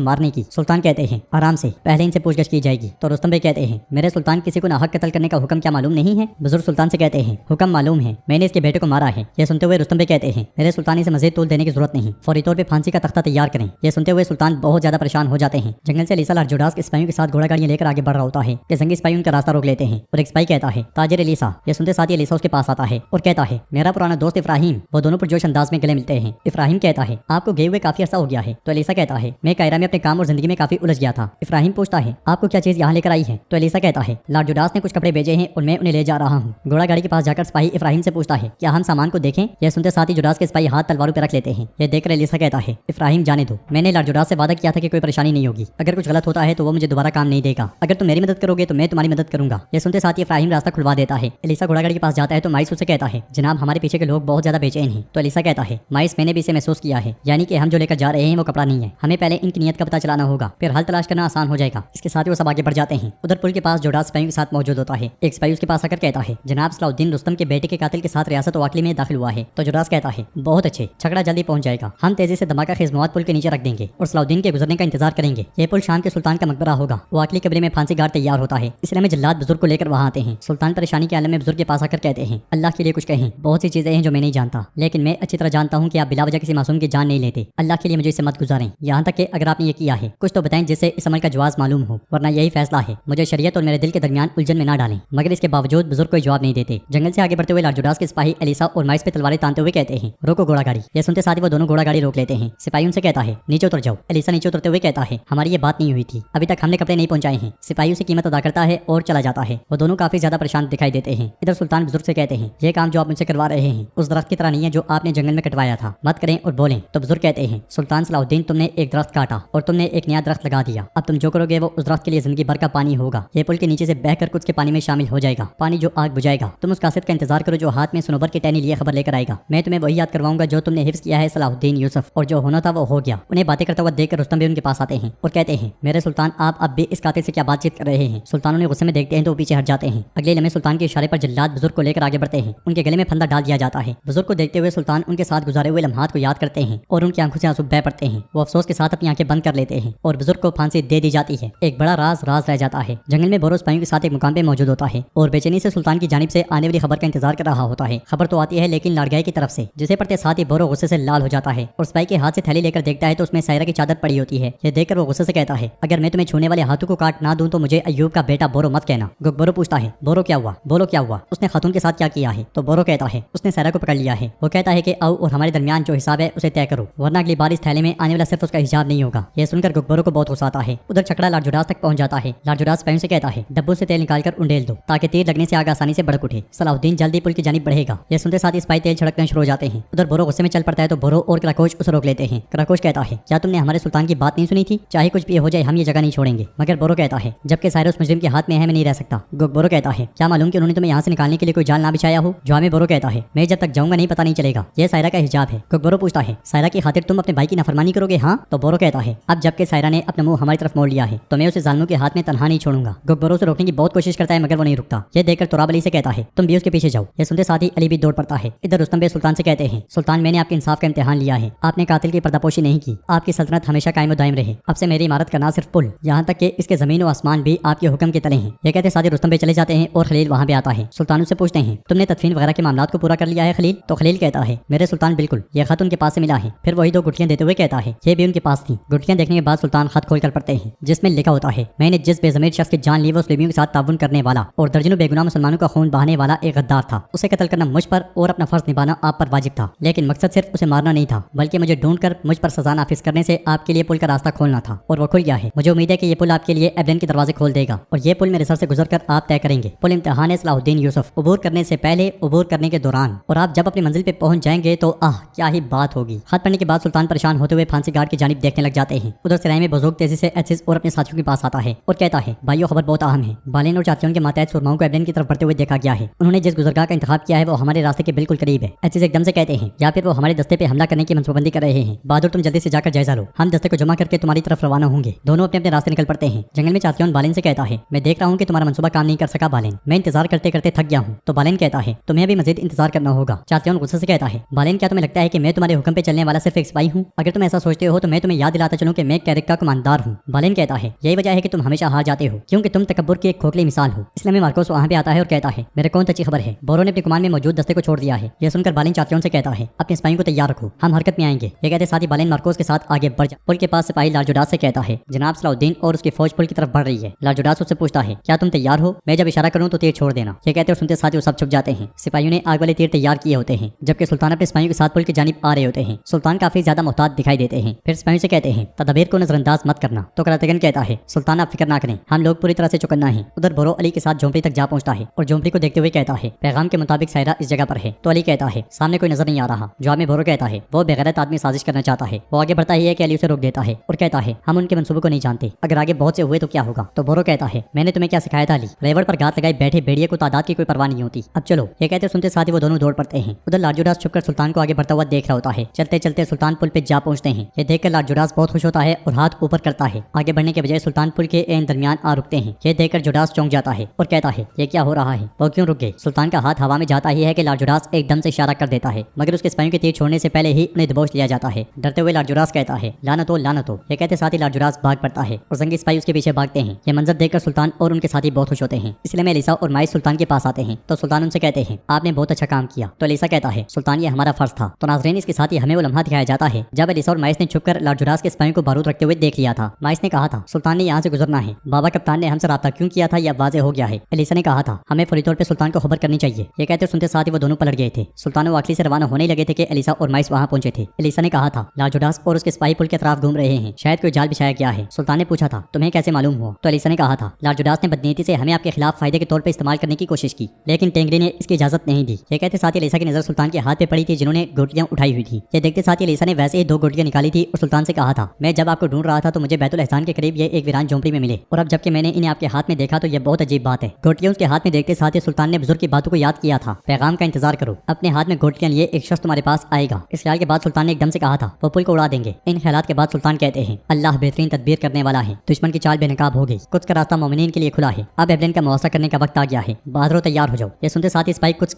मारने की? सुल्तान कहते हैं आराम से, पहले इनसे पूछगछ की जाएगी। तो रुस्तम बे कहते हैं मेरे सुल्तान किसी को नाहक कत्ल करने का हुक्म क्या मालूम नहीं है? बुजुर्ग सुल्तान से कहते हैं हुक्म मालूम है, मैंने इसके बेटे को मारा है। यह सुनते हुए रुस्तम बे कहते हैं मेरे सुल्तान इसे मजीद तोल देने की जरूरत नहीं, फौरी तौर पर फांसी का तख्ता तैयार करें। यह सुनते हुए सुल्तान बहुत ज्यादा परेशान हो जाते हैं। जंगल से अलीसा लारजुडास के सिपाहियों के साथ घोड़ा गाड़ियां लेकर आगे बढ़ रहा होता है कि जंगी सिपाही उनका रास्ता रोक लेते हैं और एक सिपाही कहता है ताजिर अलीसा। यह सुनते साथ ही अलीसा उसके पास आता है और कहता है मेरा पुराना दोस्त इफ्राहिम। वो दोनों पुरजोश अंदाज में गले मिलते हैं। इफ्राहिम कहता है आपको गए हुए काफी अर्सा हो गया है। तो अलीसा कहता है मैं कायरा में अपने काम और जिंदगी में काफी उलझ गया था। इफ्राहिम पूछता है आपको क्या चीज यहाँ लेकर आई है? तो अलीसा कहता है लारजुडास ने कुछ कपड़े भेजे हैं और मैं उन्हें ले जा रहा हूँ। घोड़ा गाड़ी के पास जाकर सिपाही इफ्राहिम से पूछता है क्या हम सामान को देखें? यह सुनते साथ ही जुडास के सिपाही हाथ तलवारों पर रख लेते हैं। यह देखकर अलीसा कहता है इफ्राहिम जाने दो, मैंने लारजुडास से वादा किया था कि कोई परेशानी नहीं होगी, अगर कुछ गलत होता है तो वो मुझे दोबारा काम नहीं देगा, अगर तुम मेरी मदद करोगे तो मैं तुम्हारी मदद करूंगा। यह सुनते साथ ही इफ्राहिम रास्ता खुलवा देता है। अलीसा घोड़ा गाड़ी के पास जाता है तो माइस उसे कहता है जनाब हमारे पीछे के लोग बहुत ज्यादा बेचैन हैं। तो अलीसा कहता है माइस मैंने भी इसे महसूस किया है, यानी कि हम जो लेकर जा रहे हैं वो कपड़ा नहीं है, हमें पहले इनकी नियत का पता चलाना होगा, फिर हल तलाश करना आसान हो जाएगा। इसके साथ ही वो सब आगे बढ़ जाते हैं। उधर पुल के पास जुडास सिपाहियों के साथ मौजूद होता है। एक सिपाही उसके पास आकर कहता है जनाब सलाउद्दीन रुस्तम के बेटे के कातिल के साथ रियासत वाकली में दाखिल हुआ है। तो जुडास कहता है बहुत अच्छे, झगड़ा जल्दी पहुंच जाएगा, हम तेजी से धमाका खेज मौत पुल के नीचे रख देंगे और सलाउद्दीन के गुजरने का इंतजार करेंगे। ये पुल शाम के सुल्तान का मकबरा होगा, वाकली कब्र में फांसी गार्ड तैयार होता है, इसलिए में जल्लाद बुजुर्ग को लेकर वहाँ आते हैं। सुल्तान परेशानी के आलम में बुजुर्ग के पास आकर कहते हैं अल्लाह के लिए कुछ कहें, बहुत सी चीजें हैं जो मैं नहीं जानता, लेकिन मैं अच्छी तरह जानता हूँ कि आप बिला वजह किसी मासूम की जान नहीं लेते, अल्लाह के लिए मुझे इसे मत गुजारें, यहाँ तक कि अगर आपने ये किया है कुछ तो बताएं जिससे इस अमल का जवाब मालूम हो, वरना यही फैसला है, मुझे शरीयत और मेरे दिल के दरमियान उलझन में ना डालें। मगर इसके बावजूद बुजुर्ग कोई जवाब नहीं देते। जंगल से आगे बढ़ते हुए लारजुडास के सिपाही एलिसा और माइस पे तलवारें तानते हुए कहते हैं रोको घोड़ा गाड़ी। यह सुनते साथ ही वो दोनों घोड़ा गाड़ी रोक लेते हैं। सिपाही उनसे कहता है नीचे उतर जाओ। एलिसा नीचे उतरते हुए कहता है हमारी ये बात नहीं हुई थी, अभी तक हमने कपड़े नहीं पहुंचाए हैं। सिपाही उसे कीमत अदा करता है और चला जाता है। वो दोनों काफी ज्यादा परेशान दिखाई देते हैं। इधर सुल्तान बुजुर्ग से कहते हैं ये काम जो आप मुझसे करवा रहे हैं उस दरख्त की तरह नहीं है जो आपने जंगल में कटवाया था, मत करें और बोलें। तो बुजुर्ग कहते हैं सुल्तान सलाउद्दीन तुमने एक दरख्त काटा और तुमने एक नया दरख्त लगा दिया, अब तुम जो करोगे वो उस दरख्त के लिए जिंदगी भर का पानी होगा। ये पुल के नीचे से बहकर कुछ के पानी में शामिल हो जाएगा, पानी जो आग बुझाएगा। तुम उस कासिद का इंतजार करो जो हाथ में सुनोबर की टहनी लिए खबर लेकर आएगा। मैं तुम्हें वही याद करवाऊंगा जो तुमने हिफ्ज किया है सलाहुद्दीन यूसुफ, और जो होना था वो हो गया। उन्हें बातें करता हुआ देखकर रुस्तम भी उनके पास आते हैं और कहते हैं मेरे सुल्तान आप अब भी इस कातिल से क्या बातचीत कर रहे हैं? सुल्तान उन्हें गुस्से में देखते हैं तो पीछे हट जाते हैं। अगले लम्हे सुल्तान के इशारे पर जल्लाद बुजुर्ग को लेकर आगे बढ़ते हैं। उनके गले में फंदा डाल दिया जाता है। बुजुर्ग को देखते हुए सुल्तान उनके साथ गुजारे हुए लम्हात को याद करते हैं और उनकी आंखों से आंसू बह पड़ते हैं। वो अफसोस के साथ अपनी आंखें बंद कर लेते हैं और बुजुर्ग को फांसी दे दी जाती है। एक बड़ा राज रह जाता है। जंगल में बोरो सिपाहियों के साथ एक मुकाम पे मौजूद होता है और बेचैनी से सुल्तान की जानिब से आने वाली खबर का इंतजार कर रहा होता है। खबर तो आती है लेकिन लाड़गाई की तरफ से, जिसे पढ़ते साथ ही बोरो गुस्से से लाल हो जाता है और सिपाही के हाथ से थैली लेकर देखता है तो उसमें सायरा की चादर पड़ी होती है। ये देखकर वो गुस्से से कहता है अगर मैं तुम्हें छूने वाले हाथों को काट ना दूं तो मुझे अय्यूब का बेटा बोरो मत कहना। बोरो पूछता है बोरो क्या हुआ, बोलो क्या हुआ, उसने खातून के साथ क्या किया है? तो बोरो कहता है उसने सायरा को पकड़ लिया है। वो कहता है कि आओ और हमारे दरमियान जो हिसाब है उसे तय करो, वरना अगली बार इस थैले में आने वाला सिर्फ उसका हिजाब नहीं होगा। यह सुनकर बोरो को बहुत गुस्सा आता है। उधर छकड़ा लारजुडास तक पहुंच जाता है। लारजुडास सिपाहियों से कहता है डब्बू से तेल निकालकर उंडेल दो ताकि तीर लगने से आग आसानी से भड़क उठे। सलाहुद्दीन जल्दी पुल की जानिब बढ़ेगा। यह सुनते साथ ही सिपाही तेल छिड़कने शुरू हो जाते हैं। उधर बोरो गुस्से में चल पड़ता है तो बोरो और कराकोश उसे रोक लेते हैं। कराकोश कहता है क्या तुमने हमारे सुल्तान की बात नहीं सुनी थी? चाहे कुछ भी हो जाए हम ये जगह नहीं छोड़ेंगे। मगर बोरो कहता है जबकि सायरा उस मुजरिम के हाथ में है मैं नहीं रह सकता। बोरो कहता है क्या मालूम कि उन्होंने तुम्हें यहाँ से निकालने के लिए कोई जाल ना बिछाया आया हो? जवाब बोरो कहता है, मैं जब तक जाऊंगा नहीं पता नहीं चलेगा। यह सायरा का हिजाब है। बोरो पूछता है, सायरा की खातिर तुम अपने भाई की नाफरमानी करोगे? हाँ। तो बोरो कहता है, अब जबकि सायरा ने अपना मुंह हमारी तरफ मोड़ लिया है तो मैं उसे जालिमों के हाथ में तनहा नहीं छोड़ूंगा। बोरो से रोकने की बहुत कोशिश करता है मगर वो नहीं रुकता। यह देखकर तुराब अली से कहता है, तुम भी उसके पीछे जाओ। यह सुनते साथ ही अली भी दौड़ पड़ता है। इधर रुस्तम बे सुल्तान से कहते हैं, सुल्तान मैंने आपके इंसाफ का इम्तिहान लिया है। आपने कातिल की पर्दापोशी नहीं की। आपकी सल्तनत हमेशा कायम दायम रहे। अब से मेरी इमारत का ना सिर्फ पुल, यहाँ तक कि इसके जमीन और आसमान भी आपके हुक्म के तले हैं। ये कहते साथ ही रुस्तम बे चले जाते हैं और खलील वहाँ पे आता है। सुल्तान से पूछते हैं, तुमने तदफीन वगैरह के मामलात को पूरा कर लिया है खलील? तो खलील कहता है, मेरे सुल्तान बिल्कुल, यह खत उनके पास से मिला है। फिर वही 2 गुठलियां देते हुए कहता है, ये भी उनके पास थी। गुठलियां देखने के बाद सुल्तान खत खोल कर पढ़ते हैं जिसमें लिखा होता है, मैंने जिस बेजमीर शख्स की जान ली वो मुस्लिमों के साथ ताउन करने वाला और दर्जनों बेगुनाह मुसलमानों का खून बहाने वाला एक गद्दार था। उसे कत्ल करना मुझ पर और अपना फर्ज निभाना आप पर वाजिब था, लेकिन मकसद सिर्फ उसे मारना नहीं था बल्कि मुझे ढूंढकर मुझ पर सजा नाफिज करने से आपके लिए पुल का रास्ता खोलना था और वो खुल गया है। मुझे उम्मीद है कि ये पुल आपके लिए एबेन के दरवाजे खोल देगा और ये पुल मेरे सर से गुजरकर आप तय करेंगे। पुल इम्तिहान है सलाहुद्दीन यूसुफ, उबूर करने से पहले, उबूर करने के दौरान और आप जब अपनी मंजिल पे पहुंच जाएंगे तो क्या ही बात होगी। खत पढ़ने के बाद सुल्तान परेशान होते हुए फांसी गार्ड की जानिब देखने लग जाते हैं। उधर सराय में बुजुर्ग तेजी से एसिस और अपने साथियों के पास आता है और कहता है, भाइयों खबर बहुत अहम है। बालेन और चातियों के मातहत सुरमाओं को एबेन की तरफ बढ़ते हुए देखा गया है। उन्होंने जिस गुजरगाह का इंतखाब किया है वो हमारे रास्ते के बिल्कुल करीब है। एसिस एकदम से कहते हैं, या फिर वो हमारे दस्ते पे हमला करने की मंसूबंदी कर रहे हैं। बहादुर तुम जल्दी से जाकर जायजा लो, हम दस्ते को जमा करके तुम्हारी तरफ रवाना होंगे। दोनों अपने अपने रास्ते निकल पड़ते हैं। जंगल में चातियों बालेन से कहता है, मैं देख रहा हूँ कि तुम्हारा मंसूबा काम नहीं कर सका बालेन, मैं इंतजार करते करते थक गया हूँ। तो बालेन कहता है, तुम्हें अभी मजीद इंतजार करना होगा। चातियों गुस्से से कहता है, बालेन क्या तुम्हें लगता है कि मैं तुम्हारे हुक्म पे चलने वाला सिर्फ एक सिपाही हूँ? अगर तुम ऐसा सोचते हो तो मैं तुम्हें याद दिलाता चलूं कि मैं कैरिक का कमांडर हूँ। बालेन कहता है, यही वजह है कि तुम हमेशा हार जाते हो क्योंकि तुम तकब्बुर की एक खोखली मिसाल हो। इसलिए में मार्कोस वहाँ पे आता है और कहता है, मेरे कौन अच्छी खबर है, बोरो ने अपने कमान में मौजूद दस्ते को छोड़ दिया है। यह सुनकर बालेन चातियों से कहता है, अपने सिपाहियों को तैयार रखो, हम हरकत में आएंगे। ये कहते साथ ही बालेन मार्कोस के साथ आगे बढ़ जा। पुल के पास सिपाही लालजुडास से कहता है, जनाब सलाहुद्दीन और उसकी फौज पुल की तरफ बढ़ रही है। लालजुडास उससे पूछता है, क्या तुम तैयार हो? मैं जब इशारा करूं तो तीर छोड़ देना। ये कहते और सुनते साथ ही वो सब छुप जाते हैं। सिपाहियों ने आग वाले तीर तैयार किए होते हैं जबकि सुल्तान अपने सिपाहियों के साथ पुल की जानिब आ रहे होते हैं। सुल्तान काफी ज्यादा मोहताज दिखाई देते हैं। फिर सिपाहियों से कहते हैं, तदबीर को नजरअंदाज मत करना। तो करातेगन कहता है, सुल्तान आप फिक्र ना करें, हम लोग पूरी तरह से चौकन्ना है। उधर बोरो अली के साथ झोंपड़ी तक जा पहुंचता है और झोंपड़ी को देखते हुए कहता है, पैगाम के मुताबिक सायरा इस जगह पर है। तो अली कहता है, सामने कोई नजर नहीं आ रहा। जवाब में बोरो कहता है, वो बेगैरत आदमी साजिश करना चाहता है। वो आगे बढ़ता ही है कि अली उसे रोक देता है और कहता है, हम उनके मंसूबों को नहीं जानते, अगर आगे बहुत से हुए तो क्या होगा? तो बोरो कहता है, मैंने तुम्हें क्या सिखाया था अली, रेवड़ पर घात लगाए बैठे भेड़िए को तादाद की कोई परवाह नहीं होती। अब चलो। ये कहते सुनते साथ ही वो दोनों दौड़ पड़ते हैं। उधर लालजुडास छुपकर सुल्तान को आगे बढ़ता हुआ देख रहा होता है। चलते चलते सुल्तान पुल पे जा पहुंचते हैं। ये देखकर लालजुडास बहुत खुश होता है और हाथ ऊपर करता है। आगे बढ़ने के बजाय सुल्तान पुल के दरमियान आ रुकते हैं। ये देखकर जुडास चौंक जाता है और कहता है, ये क्या हो रहा है? वो क्यों रुक गए? सुल्तान का हाथ हवा में जाता ही है कि लालजुडास एकदम से इशारा कर देता है मगर उसके सिपाहियों के तीर छोड़ने से पहले ही उन्हें दबोच लिया जाता है। डरते हुए लालजुडास कहता है, लानत हो लानत हो। ये कहते साथ ही लालजुडास भाग पड़ता है और जंगी सिपाही उसके पीछे भागते हैं। ये मंजर देखकर सुल्तान और उनके साथी बहुत खुश होते हैं। इसलिए में एलिसा और माइस सुल्तान के पास आते हैं। तो सुल्तान उनसे कहते हैं, आपने बहुत अच्छा काम किया। तो एलिसा कहता है, सुल्तान ये हमारा फर्ज था। तो नाज़रीन इसके साथ ही हमें वो लम्हा दिखाया जाता है जब एलिसा और माइस ने छुपकर लालजुडास के सिपाहियों को बारूद रखते हुए देख लिया था। माइस ने कहा था, सुल्तान ने यहाँ से गुजरना है। बाबा कप्तान ने हमसे राब्ता क्यों किया था यह वाज़ेह हो गया है। एलिसा ने कहा था, हमें फौरी तौर पे सुल्तान को खबर करनी चाहिए। ये कहते सुनते साथ ही वो दोनों पलट गए थे। सुल्तान और वाकली से रवाना होने लगे थे कि एलिसा और माइस वहाँ पहुंचे थे। एलिसा ने कहा था, लालजुडास और उसके सिपाही पुल के तरफ घूम रहे हैं, शायद कोई जाल बिछाया गया है। सुल्तान ने पूछा था, तुम्हें कैसे मालूम हुआ? तो एलिसा ने कहा था, लालजुडास ने बदनीयती से हमें आपके खिलाफ फायदे के तौर पर इस्तेमाल करने की कोशिश की लेकिन टेंगरी ने इसकी इजाजत नहीं दी। ये कहते साथ ही एलिसा की नजर सुल्तान के हाथ पे पड़ी थी जिन्होंने गोटियां उठाई हुई थी। ये देखते साथ ही एलिसा ने वैसे ही 2 गोटियां निकाली थी और सुल्तान से कहा था, मैं जब आपको ढूंढ रहा था तो मुझे बैतुल एहसान के करीब ये एक वीरान झोंपड़ी में मिले और अब जबकि मैंने इन्हें आपके हाथ में देखा तो ये बहुत अजीब बात है। गोटियां उसके हाथ में देखते साथ ही सुल्तान ने बुजुर्ग की बातों को याद किया था। पैगाम का इंतजार करो, अपने हाथ में गोटियां लिए एक शख्स तुम्हारे पास आएगा। इस ख्याल के बाद सुल्तान ने एकदम से कहा था, वो पुल को उड़ा देंगे। इन ख्यालात के बाद सुल्तान कहते हैं, अल्लाह बेहतरीन तदबीर करने वाला है। दुश्मन की चाल बेनकाब हो गई, कुछ का रास्ता मोमिनीन के लिए खुला है। अब एबलेन का मुआवजा करने का वक्त आ गया है। बहादुरों तैयार हो जाओ। ये सुनते साथ ही सिपाही कुछ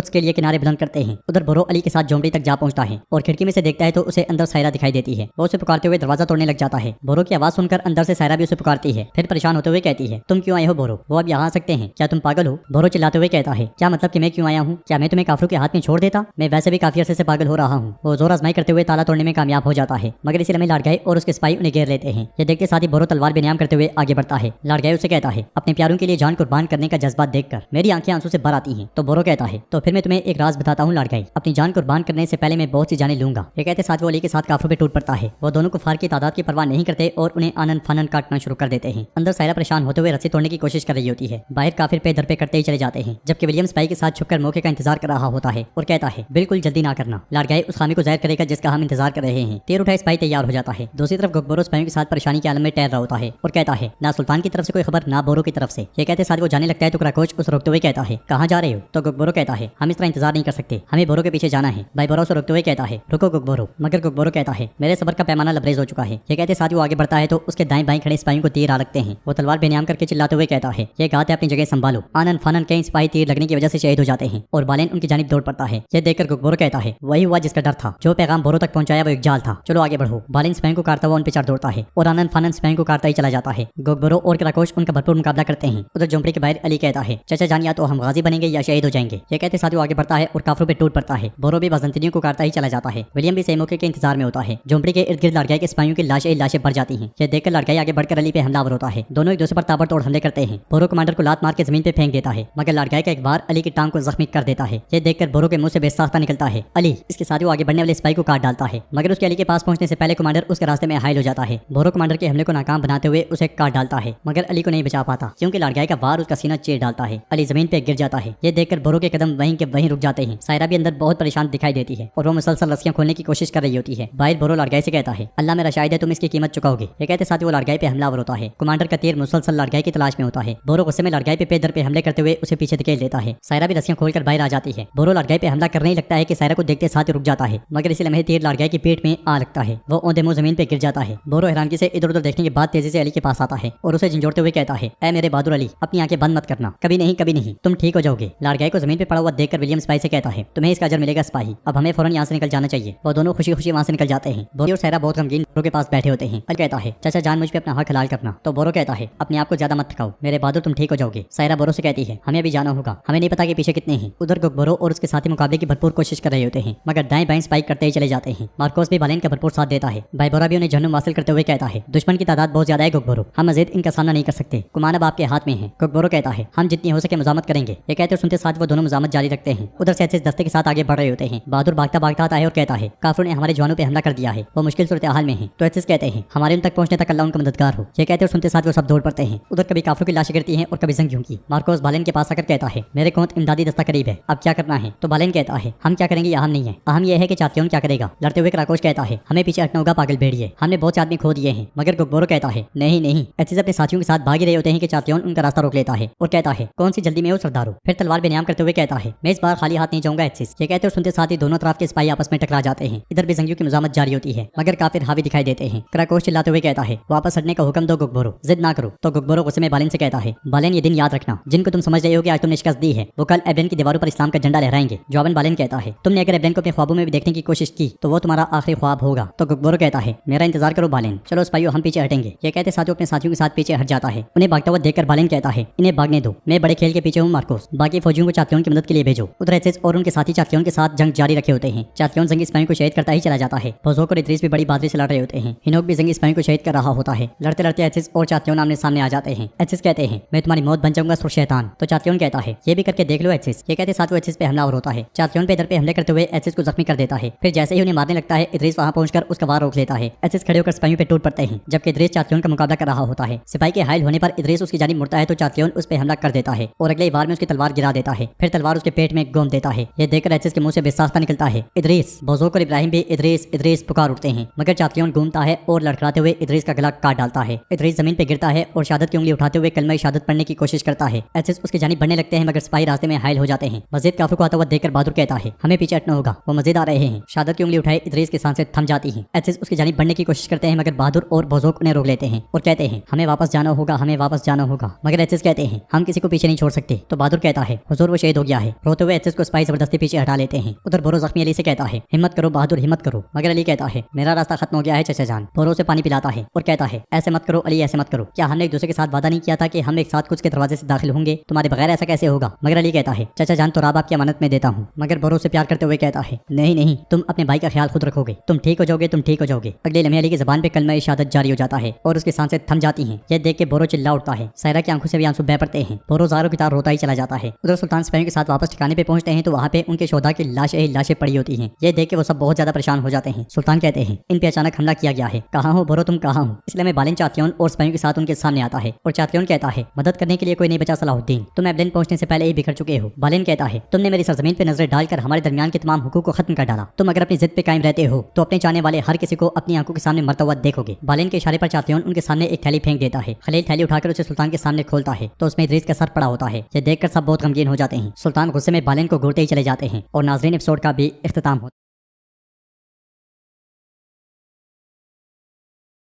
के लिए किनारे बुलंद करते हैं। उधर बोरो अली के साथ झोंपड़ी तक जा पहुंचता है और खिड़की में से देखता है तो उसे अंदर सायरा दिखाई देती है। वो उसे पुकारते हुए दरवाजा तोड़ने लग जाता है। बोरो की आवाज सुनकर अंदर से सायरा भी उसे पुकारती है। फिर परेशान होते हुए कहती है, तुम क्यों आए हो बोरो? वो अब यहाँ आ सकते हैं, क्या तुम पागल हो? बोरो चिल्लाते हुए कहता है, क्या मतलब कि मैं क्यों आया हूँ? क्या मैं तुम्हें काफिरों के हाथ में छोड़ देता? मैं वैसे भी काफी अरसे से पागल हो रहा हूँ। वो जोर आजमाई करते हुए ताला तोड़ने में कामयाब हो जाता है मगर इसी लम्हे लाडगाई और उसके सिपाही उन्हें घेर लेते हैं। ये देखते साथ ही बोरो तलवार बेनियाम करते हुए आगे बढ़ता है। लाडगाई उसे कहता है, अपने प्यारों के लिए जान कुर्बान करने का जज्बा देखकर मेरी आंखें आंसू से भर आती हैं। तो बोरो कहता है, तो फिर मैं तुम्हें एक राज बताता हूँ लाडगाई, अपनी जान कुर्बान करने से पहले मैं बहुत सी जानें लूंगा। ये कहते साथ वो अली के साथ काफिरों पे टूट पड़ता है। वो दोनों कुफार की तादाद की परवाह नहीं करते और उन्हें आनन फानन काटना शुरू कर देते हैं। अंदर सायरा परेशान होते हुए रस्सी तोड़ने की कोशिश कर रही होती है। बाहर काफिर पे दर पे करते ही चले जाते हैं जबकि विलियम सिपाही के साथ छुपकर मौके का इंतजार कर रहा होता है और कहता है, बिल्कुल जल्दी ना करना, लाडगाई उस खामी को जाहिर करेगा जिसका हम इंतजार कर रहे हैं। तीर उठाए सिपाही तैयार हो जाता है। दूसरी तरफ गोकबरो सिपाहियों के साथ परेशानी के आलम में टहल रहा होता है और कहता है, ना सुल्तान की तरफ से कोई खबर ना बोरो की तरफ से। ये कहते साथ वो जाने लगता है तो कराकोच उस रोकते हुए कहता है, कहाँ जा रहे हो? तो गुकबोरो कहता है हम इस तरह इंतजार नहीं कर सकते, हमें बोरो के पीछे जाना है। भाई बोरो से रोकते हुए कहता है रुको गुकबोरो, मगर गुकबोरो कहता है मेरे सब्र का पैमाना लबरेज हो चुका है। ये कहते साथ वो आगे बढ़ता है तो उसके दाएं बाएं खड़े सिपाहियों को तीर आ लगते हैं। वो तलवार बेनियाम करके चिल्लाते हुए कहता है ये घात है, अपनी जगह संभालो। आनन फानन कई सिपाही तीर लगने की वजह से शहीद हो जाते हैं और बालेन उनकी जानिब दौड़ पड़ता है। ये देखकर गुकबोरो कहता है वही हुआ जिसका डर था, जो पैगाम बोरो तक पहुंचाया वो एक जाल था, चलो आगे बढ़ो। बालेन सिपाहियों को काटता हुआ उन पे चढ़ दौड़ता है और आनन फानन सिपाहियों को काटता ही चला जाता है। गुकबोरो और क्राकोश उनका भरपूर मुकाबला करते हैं। उधर झोंपड़ी के बाहर अली कहता है चाचा जान या तो हम गाजी बनेंगे या शहीद हो जाएंगे। ये कहते साथ वो आगे बढ़ता है और काफरों पे टूट पड़ता है। बोरो भी बाज़ंतीनियों को काटता ही चला जाता है। विलियम भी सही मौके के इंतजार में होता है। झोंपड़ी के इर्द गिर्द लड़काई के सिपाहियों की लाशें बढ़ जाती हैं। ये देखकर लड़काई आगे बढ़कर अली पे हमलावर होता है। दोनों एक दूसरे पर ताबड़तोड़ हमले करते हैं। बोरो कमांडर को लात मार के जमीन पे फेंक देता है, मगर लड़काई का एक बार अली की टांग को जख्मी कर देता है। ये देखकर बोरो के मुंह से बेसाख्ता निकलता है अली। इसके साथ वो आगे बढ़ने वाले सिपाही को काट डालता है, मगर उसके अली के पास पहुंचने से पहले कमांडर उसके रास्ते में हाइल हो जाता है। बोरो कमांडर के हमले को नाकाम बनाते हुए उसे काट डालता है, मगर अली को नहीं बचा पाता क्योंकि लड़काई का वार उसका सीना चीर डालता है। अली जमीन पे गिर जाता है। ये देखकर बोरो के कदम वहीं के वहीं रुक जाते हैं। सायरा भी अंदर बहुत परेशान दिखाई देती है और वो मुसलसल रस्सियां खोलने की कोशिश कर रही होती है। बाहर बोरो लड़काई से कहता है अल्लाह मेरा शाहिद है तुम इसकी कीमत चुकाओगे। ये कहते साथ वो लड़काई पे हमलावर होता है। कमांडर का तीर मुसलसल लड़काई की तलाश में होता है। बोरो गुस्से में लड़काई पे दर पे हमले करते हुए उसे पीछे धकेल देता है। सायरा भी रस्सियां खोलकर बाहर आ जाती है। बोरो लड़काई पे हमला करने ही लगता है कि सायरा को देखते साथ ही रुक जाता है, मगर इसी लम्हे तीर लड़काई की पेट में आ लगता है। वो औंधे मुंह जमीन पे गिर जाता है। बोरो हैरानगी से इधर उधर देखने के बाद तेजी से अली के पास आता है और उसे झंझोड़ते हुए कहता है ऐ मेरे बहादुर अली, अपनी आंखें बंद मत करना, कभी नहीं तुम ठीक हो जाओगे। लड़काई को जमीन पे पड़ा हुआ देखकर विलियम सिपाही से कहता है तुम्हें इसका अजर मिलेगा सिपाही, अब हमें फौरन यहाँ से निकल जाना चाहिए। वो दोनों खुशी खुशी वहाँ से निकल जाते हैं। बोरो और सायरा बहुत गमगीन बोरो के पास बैठे होते हैं। अली कहता है चाचा जान मुझ पे अपना हक हलाल करना, तो बोरो कहता है अपने आप को ज्यादा मत थकाओ मेरे बहादुर, तुम ठीक हो जाओगे। सायरा बोरो से कहती है हमें भी जाना होगा, हमें नहीं पता कि पीछे कितने हैं। उधर गुकबोरो और उसके साथी मुकाबले की भरपूर कोशिश कर रहे होते हैं, मगर दाएं बाएं स्पाइक करते ही चले जाते हैं। मार्कोस भी बालेन का भरपूर साथ देता है। भाई बोरा भी उन्हें जहन्नुम हासिल करते हुए कहता है दुश्मन की तादाद बहुत ज्यादा है गुकबोरो, हम मजीद इनका सामना नहीं कर सकते, कुमान अब आपके हाथ में है। गुकबोरो कहता है हम जितनी हो सके मजामत करेंगे। ये कहते सुनते साथ वो दोनों मजामत जारी रखते हैं। उधर से अच्छे दस्ते के साथ आगे बढ़ रहे होते हैं। बहादुर भागता भागता आता है और कहता है काफिरों ने हमारे जवानों पे हमला कर दिया है, वो मुश्किल सूरत हाल में है। तो एथिस कहते हैं हमारे उन तक पहुंचने तक अल्लाह उनका मददगार हो। ये कहते और सुनते साथ वो सब दौड़ पड़ते हैं। उधर कभी काफिरों की लाशें गिरती हैं और कभी जंगियों की। मार्कोस बालेन के पास आकर कहता है मेरे कौन इमदादी दस्ता करीब है, अब क्या करना है। तो बालेन कहता है हम क्या करेंगे अहम नहीं है, अहम यह है कि चातियोन क्या करेगा। लड़ते हुए क्राकोश कहता है हमें पीछे हटना होगा पागल भेड़िए, हमने बहुत से आदमी खो दिए हैं। मगर गुकबोरो कहता है नहीं। एथिस अपने साथियों के साथ भाग ही रहे होते हैं कि चातियोन उनका रास्ता रोक लेता है और कहता है कौन सी जल्दी में हो सरदारो। फिर तलवार बेनियाम करते हुए कहता है मैं इस बार खाली हाथ नहीं जाऊंगा एथिस। ये कहते और सुनते साथ ही दोनों तरफ के सिपाही आपस में टकरा जाते हैं। इधर भी जंगियों की मजामत जारी होती है, मगर काफिर हावी दिखाई देते हैं। क्राकोश चिल्लाते हुए कहता है वापस हटने का हुक्म दो गुकबोरो, जिद ना करो। तो गुकबोरो गुस्से में बालेन से कहता है बालेन ये दिन याद रखना जिनको तुम समझ रहे हो कि आज तुमने शिकस्त दी है, वो कल एब्रेन की दीवारों पर इस्लाम का झंडा लहराएंगे। जवाबन बालेन कहता है तुमने अगर एब्रेन को अपने ख्वाबों में भी देखने की कोशिश की तो वो तुम्हारा आखिरी ख्वाब होगा। तो गुकबोरो कहता है मेरा इंतजार करो बालेन, चलो सिपाहियों हम पीछे हटेंगे। ये कहते साथियों अपने साथियों के साथ पीछे हट जाता है। उन्हें भागता हुआ देखकर बालेन कहता है इन्हें भागने दो, मैं बड़े खेल के पीछे हूँ मार्कोस, बाकी फौजियों को चातियोन की मदद के लिए भेजो। उधर एथिस और उनके साथी चातियोन के साथ जंग जारी रखे होते हैं। चातियोन जंगी सिपाहियों को शहीद करता ही चला जाता है। बोजोक और इद्रीस भी बड़ी बहादुरी से लड़ रहे होते हैं। हिनोक भी जंगी सिपाहियों को शहीद कर रहा होता है। लड़ते लड़ते एथिस और चातियोन आमने सामने आ जाते हैं। एथिस कहते हैं मैं तुम्हारी मौत बन जाऊंगा सुर शैतान। तो चातियोन कहता है ये भी करके देख लो एथिस। ये कहते साथ वो एथिस पे हमलावर होता है। चातियोन पे इधर पे हमले करते हुए एथिस को जख्मी कर देता है। फिर जैसे ही उन्हें मारने लगता है इद्रीस वहां पहुंचकर उसका वार रोक लेता है। एथिस खड़े होकर सिपाहियों पे टूट पड़ते हैं, जबकि इद्रीस चातियोन का मुकाबला कर रहा होता है। सिपाही के हायल होने पर इद्रीस उसकी जानिब मुड़ता है तो चातियोन उस पे हमला कर देता है और अगले वार में उसकी तलवार गिरा देता है। फिर तलवार उसके पेट में गोम देता है। ये देखकर एथिस के मुंह से बेसाख्ता निकलता है इद्रीस। बोजोक और इब्राहिम भी इद्रीस इद्रीस पुकार उठते हैं, मगर चातियोन घूमता है और लड़खड़ाते हुए इद्रीस का गला काट डालता है। इद्रीस जमीन पे गिरता है और शहादत की उंगली उठाते हुए कलमा शहादत पढ़ने की कोशिश करता है। एथिस उसकी जानिब बढ़ने लगते हैं, मगर सिपाही रास्ते में हायल हो जाते हैं। मस्जिद काफिर को आता हुआ देखकर बहादुर कहता है हमें पीछे हटना होगा, वो मस्जिद आ रहे हैं। शहादत की उंगली उठाए इद्रीस की सांसें थम जाती हैं। एथिस उसकी जानिब बढ़ने की कोशिश करते हैं, मगर बहादुर और बोजोक उन्हें रोक लेते हैं और कहते हैं हमें वापस जाना होगा, हमें वापस जाना होगा। मगर एथिस कहते हैं हम किसी को पीछे नहीं छोड़ सकते। तो बहादुर कहता है हुजूर वो शहीद हो गया है। रोते हुए एथिस को सिपाही जबरदस्ती पीछे हटा लेते हैं। उधर बोरो जख्मी अली से कहता है हिम्मत करो बहादुर हिम्मत करो। मगर अली कहता है मेरा रास्ता खत्म हो गया है चचा जान। बोरो से पानी पिलाता है और कहता है ऐसे मत करो अली, ऐसे मत करो। क्या हमने एक दूसरे के साथ वादा नहीं किया था कि हम एक साथ कुछ के दरवाजे से दाखिल होंगे, तुम्हारे बगैर ऐसा कैसे होगा। मगर अली कहता है चाचा जान तो राब आपकी अमानत में देता हूँ। मगर बोरो से प्यार करते हुए कहता है नहीं तुम अपने भाई का ख्याल खुद रखोगे, तुम ठीक हो जाओगे, तुम ठीक हो जाओगे। अगले लम्हे अली की ज़बान पे कलमा शहादत जारी हो जाता है और उसकी सांसें थम जाती हैं। यह देख के बोरो चिल्ला उठता है। सायरा की आंखों से भी आंसू बह पड़ते हैं। बोरो ज़ारों की तरह रोता ही चला जाता है। उधर सुल्तान सिपाहियों के साथ वापस ठिकाने पे पहुंचते हैं तो वहाँ पे उनके शोधा की लाशें ही लाशें पड़ी होती हैं। ये देख के वो सब बहुत ज्यादा परेशान हो जाते हैं। सुल्तान कहते हैं इन पे अचानक हमला किया गया है, कहाँ हो बोरो तुम कहाँ हो। इसलिए मैं बालेन चातियोन और सिपाहियों के साथ उनके सामने आता है और चातियोन कहता है मदद करने के लिए कोई नहीं बचा सलाहुद्दीन, तुम एब्रेन पहुंचने से पहले ही बिखर चुके हो। बालेन कहता है तुमने मेरी सरजमीन पे नजरें डालकर हमारे दरमियान के तमाम हुकूक को खत्म कर डाला। तुम अगर अपनी जिद पे कायम रहते हो तो अपने चाहने वाले हर किसी को अपनी आंखों के सामने मरता हुआ देखोगे। बालेन के इशारे पर चातियोन उनके सामने एक थैली फेंक देता है। खलील थैली उठाकर उसे सुल्तान के सामने खोलता है तो उसमें इद्रीस का सर पड़ा होता है। यह देखकर सब बहुत गमगीन हो جاتے ہیں۔ سلطان غصے میں بالین کو گھورتے ہی چلے جاتے ہیں اور ناظرین ایپیسوڈ کا بھی اختتام ہوتا ہے۔